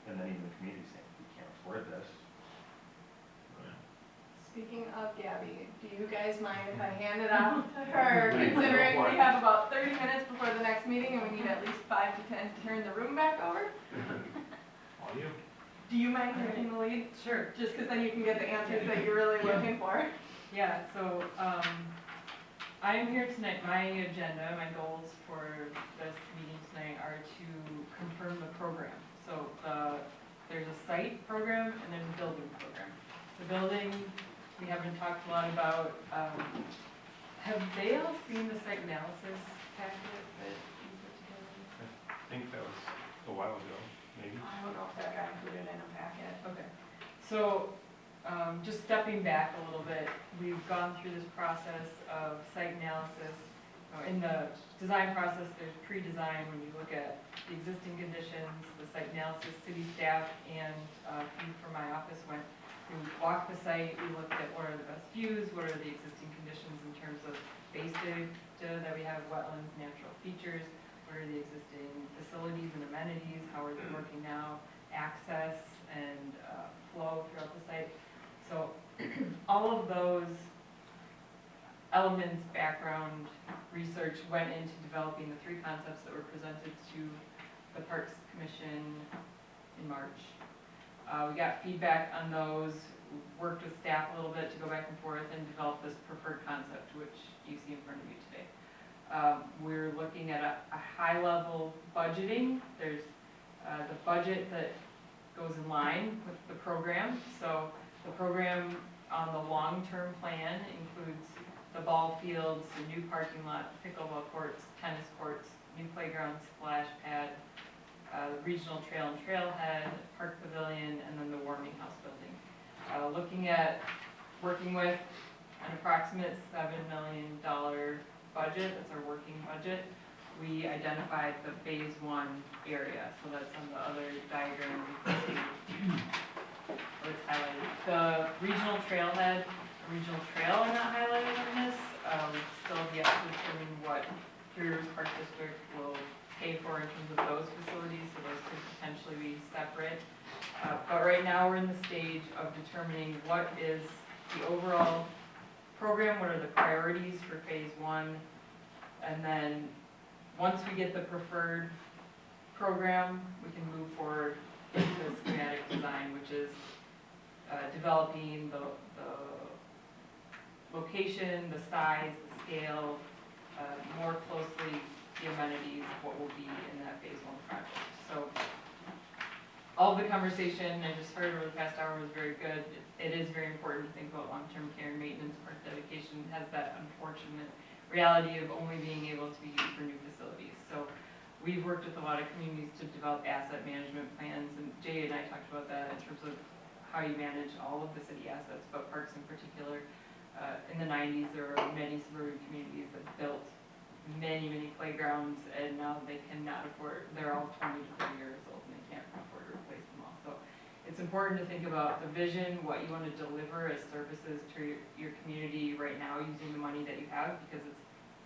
and then even the community saying, we can't afford this. Speaking of Gabby, do you guys mind if I hand it off to her, considering we have about 30 minutes before the next meeting and we need at least 5 to 10 to turn the room back over? All you. Do you mind taking the lead? Sure. Just because then you can get the answers that you're really looking for. Yeah, so, I am here tonight, my agenda, my goals for this meeting tonight are to confirm the program. So, there's a site program and there's a building program. The building, we haven't talked a lot about, have they all seen the site analysis packet that you put together? I think that was a while ago, maybe. I don't know if that got included in a packet. Okay, so, just stepping back a little bit, we've gone through this process of site analysis. In the design process, there's pre-design, when you look at the existing conditions, the site analysis, city staff, and a few from my office went, we walked the site, we looked at what are the best views, what are the existing conditions in terms of basic data that we have, wetlands, natural features, what are the existing facilities and amenities, how are they working now, access and flow throughout the site. So all of those elements, background, research went into developing the three concepts that were presented to the Parks Commission in March. We got feedback on those, worked with staff a little bit to go back and forth and develop this preferred concept, which you see in front of you today. We're looking at a high-level budgeting. There's the budget that goes in line with the program. So the program on the long-term plan includes the ball fields, the new parking lot, pickleball courts, tennis courts, new playground, splash pad, the regional trail and trailhead, park pavilion, and then the warming house building. Looking at working with an approximate $7 million budget, that's our working budget. We identified the phase 1 area, so that's on the other diagram you can see. It's highlighted. The regional trailhead, the regional trail are not highlighted on this. Still have yet to determine what Three Rivers Park District will pay for in terms of those facilities, so those could potentially be separate. But right now we're in the stage of determining what is the overall program, what are the priorities for phase 1, and then once we get the preferred program, we can move forward into the schematic design, which is developing the location, the size, the scale, more closely the amenities, what will be in that phase 1 project. So all of the conversation I just heard over the past hour was very good. It is very important to think about long-term care and maintenance. Park dedication has that unfortunate reality of only being able to be used for new facilities. So we've worked with a lot of communities to develop asset management plans, and Jay and I talked about that in terms of how you manage all of the city assets, but parks in particular. In the 90s, there were many suburban communities that built many, many playgrounds, and now they cannot afford, they're all 20 to 30 years old, and they can't afford to replace them all. So it's important to think about the vision, what you want to deliver as services to your community right now using the money that you have, because it's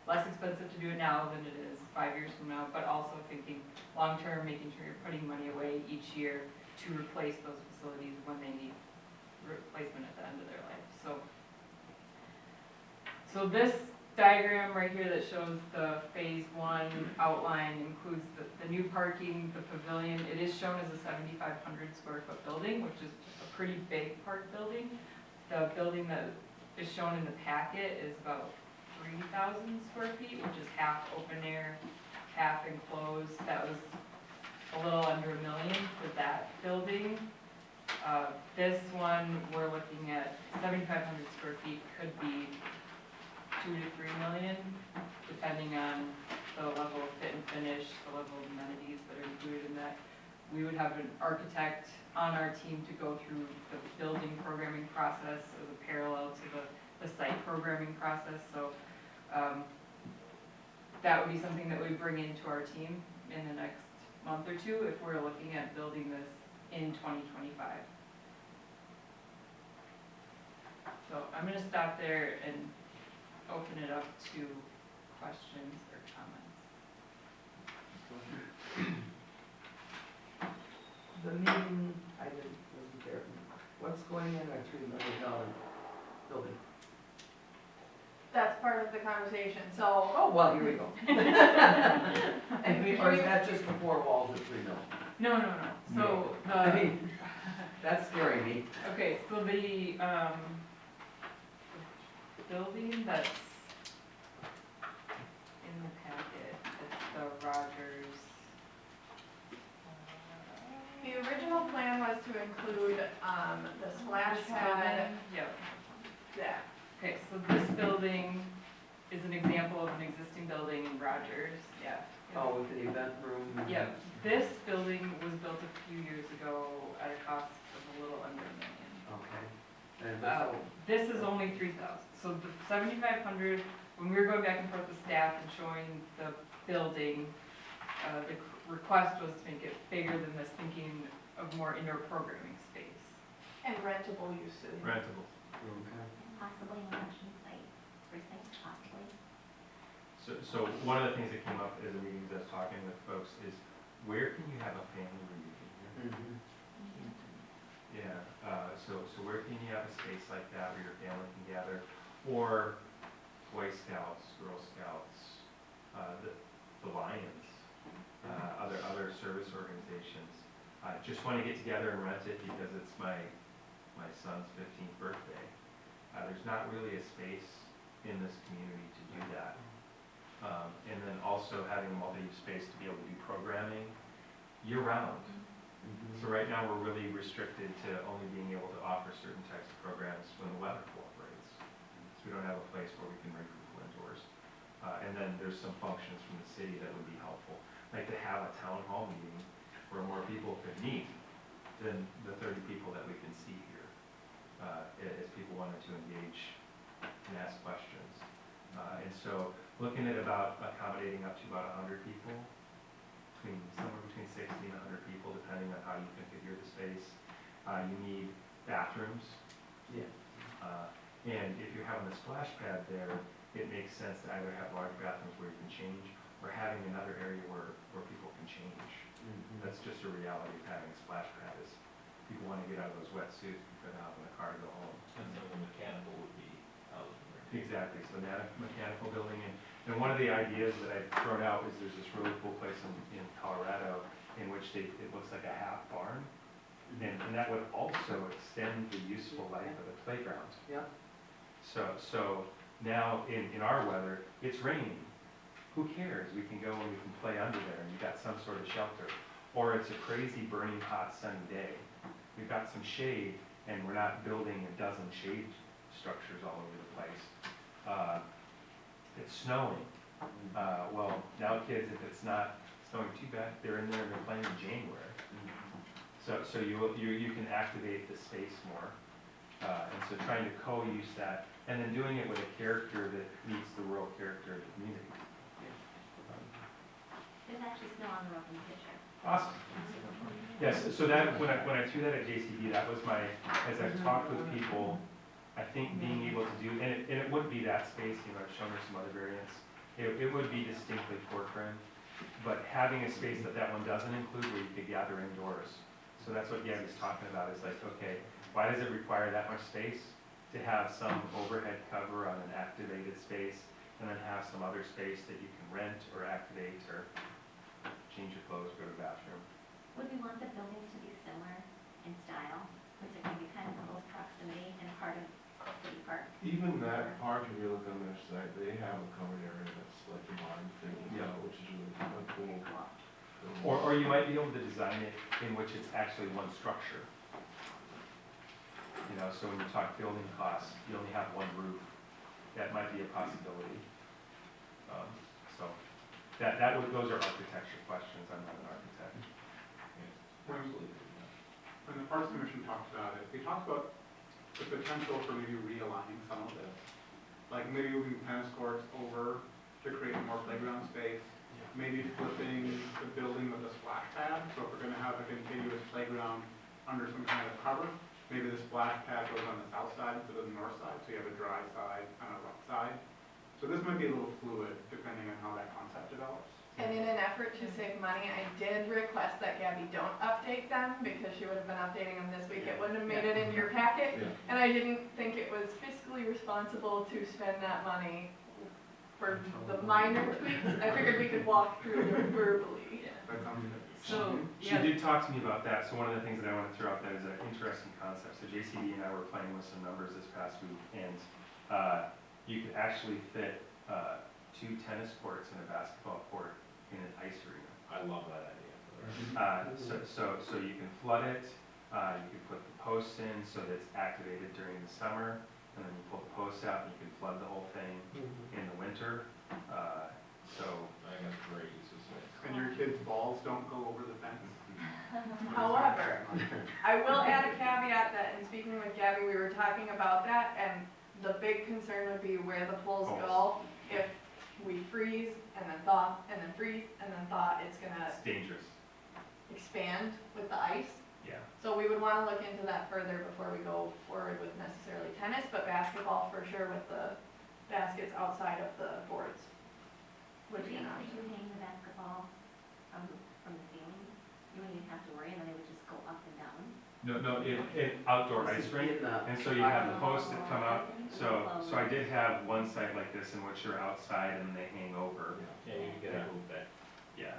less expensive to do it now than it is 5 years from now, but also thinking long-term, making sure you're putting money away each year to replace those facilities when they need replacement at the end of their life. So this diagram right here that shows the phase 1 outline includes the new parking, the pavilion. It is shown as a 7,500 square foot building, which is a pretty big park building. The building that is shown in the packet is about 3,000 square feet, which is half open air, half enclosed. That was a little under $1 million for that building. This one, we're looking at 7,500 square feet, could be 2 to 3 million, depending on the level of fit and finish, the level of amenities that are included in that. We would have an architect on our team to go through the building programming process as a parallel to the site programming process. So that would be something that we bring into our team in the next month or two if we're looking at building this in 2025. So I'm going to stop there and open it up to questions or comments. The meeting, wasn't there. What's going in our $3 million building? That's part of the conversation, so. Oh, well, here we go. Or is that just the 4 walls at 3 million? No. So I mean, that's scaring me. okay, so the building that's in the packet, it's the Rogers. The original plan was to include, the splash This pad, building, yep. yeah, Okay, so this building is an example of an existing building in Rogers. yeah. Oh, with the event room? Yep, this building was built a few years ago at a cost of a little under $1 million. Okay. And This is only 3,000, so the 7,500, when we were going back and forth with staff and showing the building, the request was to make it bigger than this, thinking of more indoor programming space. And rentable uses. Rentable. okay. Possibly an election site, precinct, possibly. So one of the things that came up as a meeting I was talking with folks is, where can you have a family reunion here? Mhm. Yeah, so where can you have a space like that where your family can gather? Or Boy Scouts, Girl Scouts, the Lions, other service organizations. Just want to get together and rent it because it's my son's 15th birthday. There's not really a space in this community to do that. And then also having a multi-use space to be able to do programming year-round. So right now, we're really restricted to only being able to offer certain types of programs when the weather cooperates. So we don't have a place where we can bring people indoors. And then there's some functions from the city that would be helpful, like to have a town hall meeting where more people could meet than the 30 people that we can see here, as people wanted to engage and ask questions. And so looking at about accommodating up to about 100 people, somewhere between 60 and 100 people, depending on how you configure the space. You need bathrooms. Yeah. And if you're having a splash pad there, it makes sense to either have large bathrooms where you can change, or having another area where people can change. Mhm. That's just a reality of having a splash pad, is people want to get out of those wetsuits before they hop in the car to go home. And so the mechanical would be out there. Exactly, so mechanical building, and one of the ideas that I've thrown out is there's this really cool place in Colorado in which it looks like a half barn, and that would also extend the useful life of the playground. Yeah. So now in our weather, it's raining. Who cares? We can go and we can play under there and you've got some sort of shelter. Or it's a crazy burning hot sunny day. We've got some shade and we're not building a dozen shade structures all over the place. It's snowing. Well, now kids, if it's not snowing too bad, they're in there and they're playing in January. So you can activate the space more. And so trying to co-use that, and then doing it with a character that meets the rural character of the community. There's actually snow on the road in the picture. Awesome. Yes, so that, when I threw that at JCB, that was my, as I've talked with people, I think being able to do, and it would be that space, I've shown her some other variants. It would be distinctly Corcoran, but having a space that one doesn't include where you could gather indoors. So that's what Gabby's talking about, is like, okay, why does it require that much space to have some overhead cover on an activated space, and then have some other space that you can rent or activate or change your clothes, go to the bathroom? Would we want the buildings to be similar in style, since they're gonna be kind of close proximity and part of City Park? Even that park, if you look on their site, they have a covered area that's like a barn thing, which is really kind of cool. Or you might be able to design it in which it's actually one structure. So when you talk building costs, you only have one roof. That might be a possibility. So those are architecture questions. I'm not an architect. When the Parks Commission talked about it, they talked about the potential for maybe realigning some of this. Like maybe moving tennis courts over to create more playground space, maybe flipping the building with a splash pad. So if we're gonna have a contiguous playground under some kind of cover, maybe the splash pad goes on the south side instead of the north side, so you have a dry side and a wet side. So this might be a little fluid depending on how that concept develops. And in an effort to save money, I did request that Gabby don't update them, because she would have been updating them this week. It wouldn't have made it into your packet. Yeah. And I didn't think it was fiscally responsible to spend that money for the minor tweaks. I figured we could walk through them verbally. That sounds good. So, She yeah, did talk to me about that, so one of the things that I want to throw out there is an interesting concept. So JCD and I were playing with some numbers this past week, and you could actually fit, 2 tennis courts and a basketball court in an ice arena. I love that idea. So you can flood it, you can put the posts in so that it's activated during the summer, and then you pull the posts out and you can flood the whole thing in the winter. So, I think that's great use of space. And your kids' balls don't go over the fence? However, I will add a caveat that in speaking with Gabby, we were talking about that, and the big concern would be where the poles go. If we freeze and then thaw, and then freeze and then thaw, it's gonna it's dangerous, expand with the ice. yeah. So we would wanna look into that further before we go forward with necessarily tennis, but basketball for sure with the baskets outside of the boards would be an Could option. you hang the basketball from the ceiling? You wouldn't even have to worry, and then it would just go up and down? No, in outdoor ice rink, and so you have the posts that come out. So I did have one site like this in which you're outside and they hang over. Yeah, you can get a hoop that. Yeah.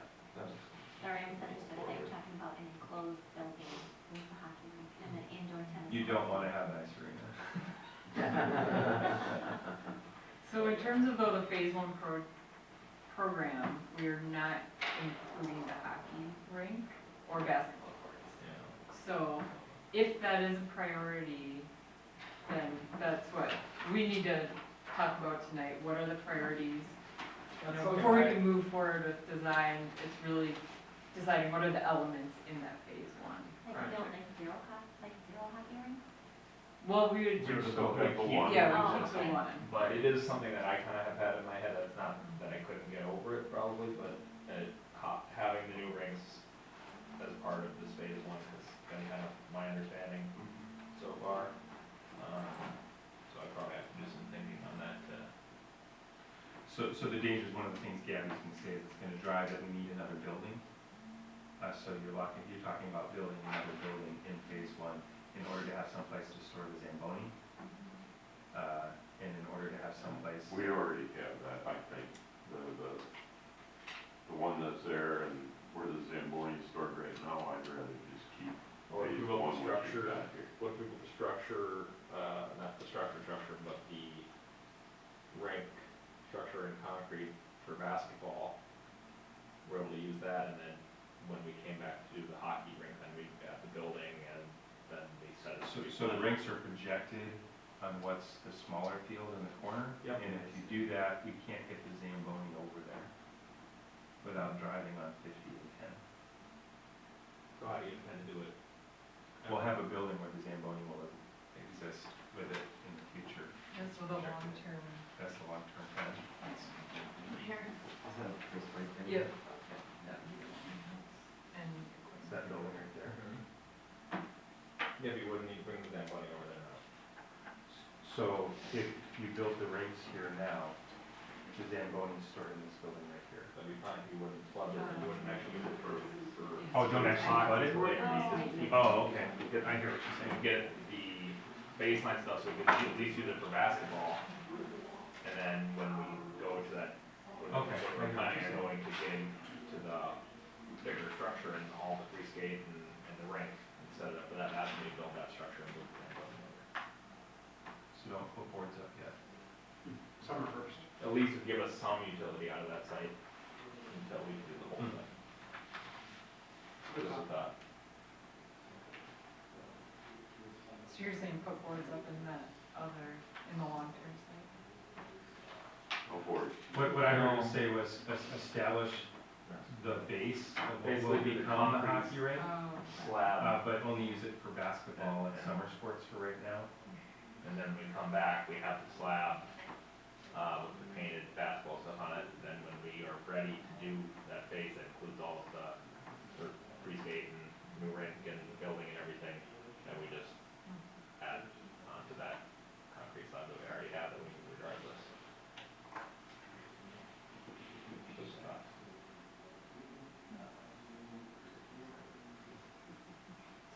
Sorry, I misunderstood. I thought you were talking about an enclosed building with the hockey rink and an indoor tennis. You don't court. want to have an ice arena. So in terms of though the phase one program, we are not including the hockey rink or basketball courts. Yeah. So if that is a priority, then that's what we need to talk about tonight. What are the priorities? You know, before we can move forward with design, it's really deciding what are the elements in that phase one. Like zero hockey rink? Well, we would, Just go back to one. yeah, Oh, we keep the okay. one. But it is something that I kind of have had in my head, that's not that I couldn't get over it probably, but having the new rinks as part of this phase one has been kind of my understanding so far. So I probably have to do some thinking on that. So the danger is one of the things Gabby's going to say is it's going to drive that we need another building. So you're talking about building another building in phase one in order to have someplace to store the Zamboni. And in order to have someplace. We already have that, I think, the one that's there and where the Zamboni is stored right now, I'd rather just keep. Or if we phase build one, the what structure, we've got here. what if we build the structure, not the structure, but the rink structure in concrete for basketball. We're able to use that, and then when we came back to do the hockey rink, then we got the building, and then they set it. So the rinks are projected on what's the smaller field in the corner. Yep. And if you do that, you can't get the Zamboni over there without driving on 50 and 10. So how do you intend to do it? We'll have a building where the Zamboni will exist with it in the future. That's for the long term. That's the long-term plan. Here. Is that a place right there? Yep. And. It's that building right there. Yeah, but you wouldn't need to bring the Zamboni over there now. So if you built the rinks here now, the Zamboni is stored in this building right here. That'd be fine, you wouldn't flood it, you wouldn't actually use it for. Oh, don't actually flood it? Oh, okay. I hear what you're saying. And get the baseline stuff, so we can at least use it for basketball. And then when we go to that, Okay. when we're planning on going to getting to the bigger structure and all the free skate and the rink, and set it up for that, that's when we build that structure and move the Zamboni over. So don't put boards up yet. Summer first. At least give us some utility out of that site until we do the whole thing. Just a thought. So you're saying put boards up in that other, in the long-term site? Go for it. What I heard you say was establish the base of what will Basically, the become the concrete hockey rink, Oh. Slab, but only use it for basketball and Yeah. summer sports for right now. and then we come back, we have the slab, with the painted basketball stuff on it. Then when we are ready to do that phase, that includes all of the free skate and new rink and the building and everything, then we just add onto that concrete slab that we already have that we can regardless. Just a thought.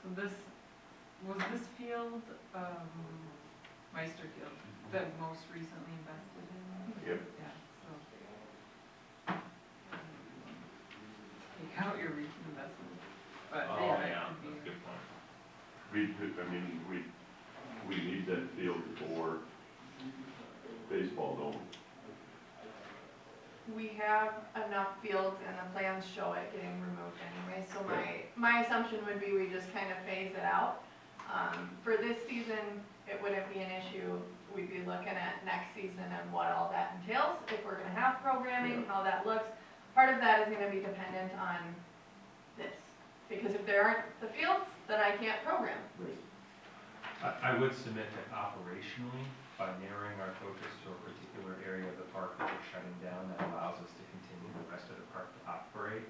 So this, was this field, Meister Field, that most recently invested in? Yep. Yeah, so. Take out your recent investment, but Oh, yeah, yeah, it could that's a be. good point. We need that field for phase baseball dome? We have enough fields and the plans show it getting removed anyway, so my assumption would be we just kind of phase it out. For this season, it wouldn't be an issue. We'd be looking at next season and what all that entails, if we're gonna have programming, how that looks. Part of that is gonna be dependent on this, because if there aren't the fields, then I can't program. I would submit that operationally, by narrowing our focus to a particular area of the park that we're shutting down, that allows us to continue the rest of the park to operate,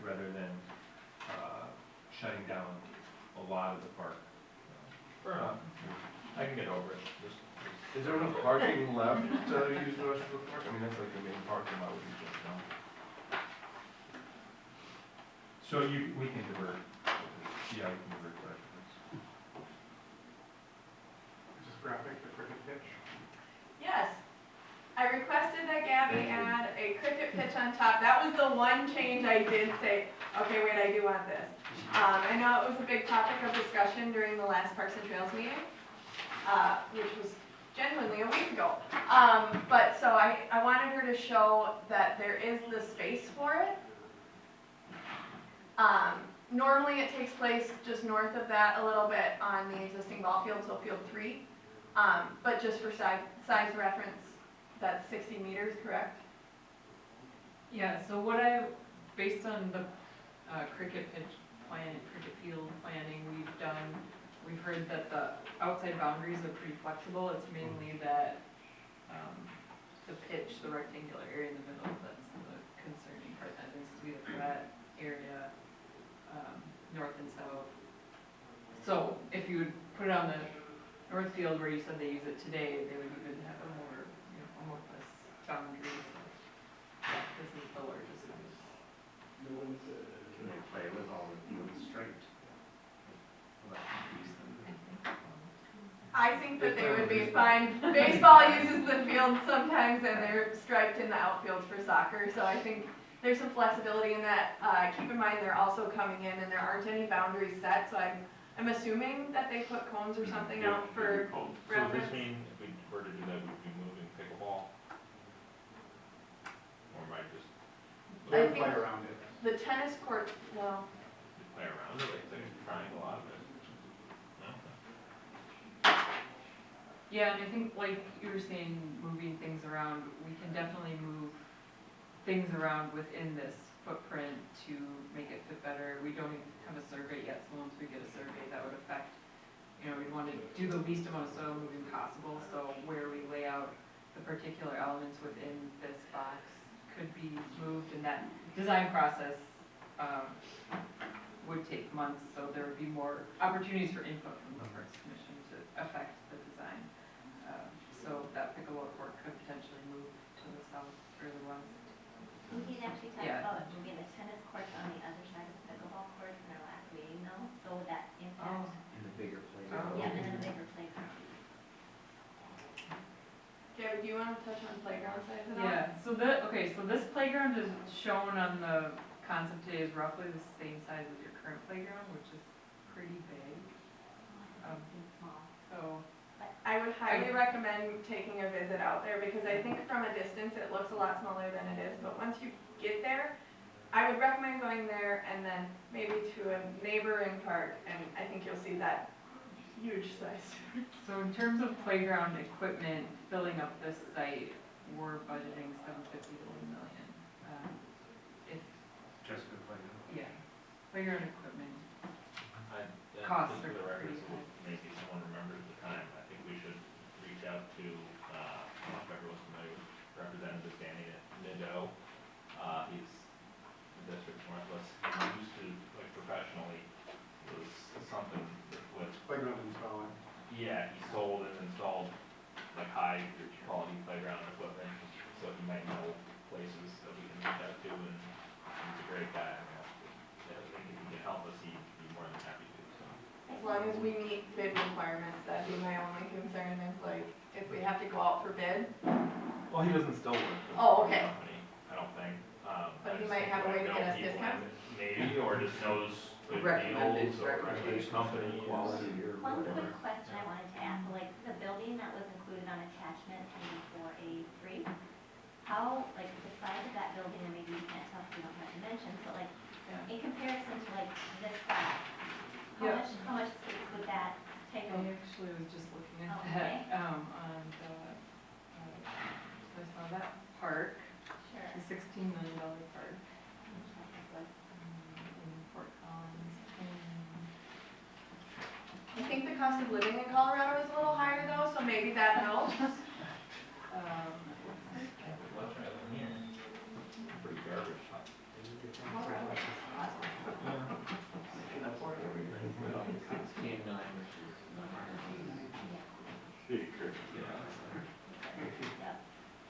rather than shutting down a lot of the park. Fair enough. I can get over it. Is there enough parking left to use the rest of the park? I mean, that's like the main parking lot would be shut down. So we can divert, yeah, we can divert questions. Is this graphic the cricket pitch? Yes, I requested that Gabby add a cricket pitch on top. That was the one change I did say, okay, wait, I do want this. I know it was a big topic of discussion during the last Parks and Trails meeting, which was genuinely a week ago. But so I wanted her to show that there is the space for it. Normally it takes place just north of that a little bit on the existing ball field, so field 3. But just for size reference, that's 60 meters, correct? Yeah, so based on the cricket field planning we've heard that the outside boundaries are pretty flexible. It's mainly that the pitch, the rectangular area in the middle, that's the concerning part. That needs to be the flat area, north and south. So if you would put it on the north field where you said they use it today, they would be good to have a more, amorphous boundary. Yeah, this is the largest size. Can they play with all the fields striped? Will that confuse them? I think that they would be fine. Baseball uses the field sometimes and they're striped in the outfield for soccer, so I think there's some flexibility in that. Keep in mind, they're also coming in and there aren't any boundaries set, so I'm assuming that they put cones or something Yeah, out for cones. So does reference. this mean if we were to do that, we'd be moving pickleball? Or might just They think- play around it. The tennis court, well, play around it, like the triangle out of it? No? Yeah, and I think like you were saying, moving things around, we can definitely move things around within this footprint to make it fit better. We don't even have a survey yet, so once we get a survey, that would affect, we'd want to do the least amount of soil moving possible, so where we lay out the particular elements within this box could be moved, and that design process would take months, so there would be more opportunities for input from the Parks Commission to affect the design. So that pickleball court could potentially move to the south or the west. We did actually talk Yeah. about moving the tennis court on the other side of the pickleball court in our last meeting though, so would that impact? In the bigger playground. Yeah, and then a bigger playground. Gabby, do you want to touch on playground size at all? Yeah, so this playground is shown on the concept today is roughly the same size as your current playground, which is pretty big. Seems small. So, I would highly recommend taking a visit out there because I think from a distance it looks a lot smaller than it is, but once you get there, I would recommend going there and then maybe to a neighboring park, and I think you'll see that huge size. so in terms of playground equipment, filling up this site, we're budgeting $750 to $1 million. Just for playground? Yeah, playground equipment. I Costs think for the are record, pretty so maybe someone remembers the time, I think we should reach out to, I don't know if everyone's familiar with Representative Danny Nadeau. He's the district northwest, he used to, like professionally, was something with, Playground installing. yeah, he sold and installed like high quality playground equipment, so he might know places that we can reach out to, and he's a great guy. I mean, I think if he can help us, he'd be more than happy to, so. As long as we meet bid requirements, that'd be my only concern is like, if we have to go out for bid, Well, he doesn't still work for Oh, the okay. company, I don't think. But I he just might think have a when way to I get know us people discounts? Maybe, or just knows good Recommended deals, or a good recommendations company. for quality or One whatever. quick question I wanted to ask, like the building that was included on attachment 84A, how, like, the size of that building, and maybe you can't tell if you don't have dimensions, but like, in comparison to like this size, Yeah. how much space would that take I up? actually was just looking at Okay. that, on the, I saw that park, Sure. the $16 million park, in Fort Collins. I think the cost of living in Colorado is a little higher though, so maybe that helps. Pretty garbage.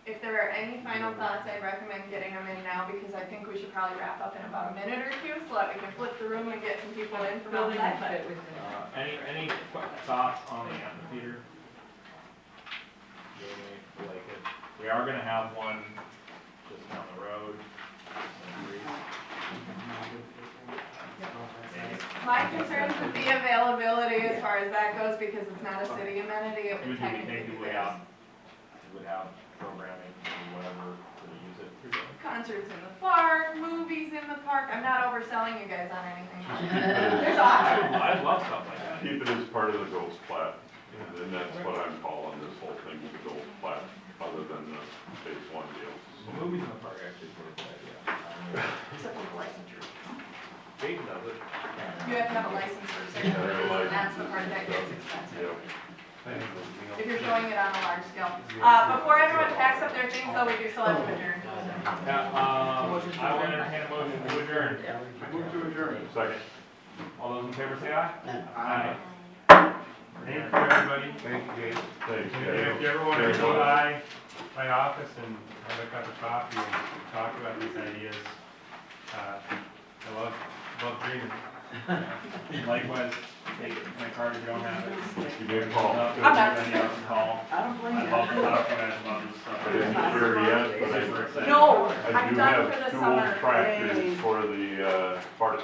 If there are any final thoughts, I'd recommend getting them in now because I think we should probably wrap up in about a minute or two so that we can flip the room and get some people in from Building outside. would But fit within. Any quick thoughts on the amphitheater? Jamie, like it, we are gonna have one just down the road. my concerns would be availability as far as that goes because it's not a city amenity. It Who would do we technically think be would theirs. have programming or whatever to use it? Concerts in the park, movies in the park. I'm not overselling you guys on anything. There's I options. would, I'd love stuff like that. Keep it as part of the ghost plat, and that's what I'm calling this whole thing, the ghost plat, other than the phase one deal. The movies in the park actually is a good idea. Except for the licensure. Dayton does it. You have to have a license for certain Yeah, movies, license and that's the part and that stuff. gets expensive. Yep. If you're showing it on a large scale. Before everyone packs up their things though, we do still have to adjourn. Yeah, I will entertain a motion to adjourn. Move to adjourn. Second. All those in favor say aye. Aye. Thank you, everybody. Thank you, Dave. Thanks, If you ever want to go by my office and have a cup of coffee and talk about these ideas, I love dreaming. Likewise, take my card if you don't have it. You did call. Love to I'm not- anybody else call. I don't blame I love to talk to you guys about this stuff. I didn't hear it yet, but Super excited. No, I I'm do done have for the two summer. old tractors for the, parts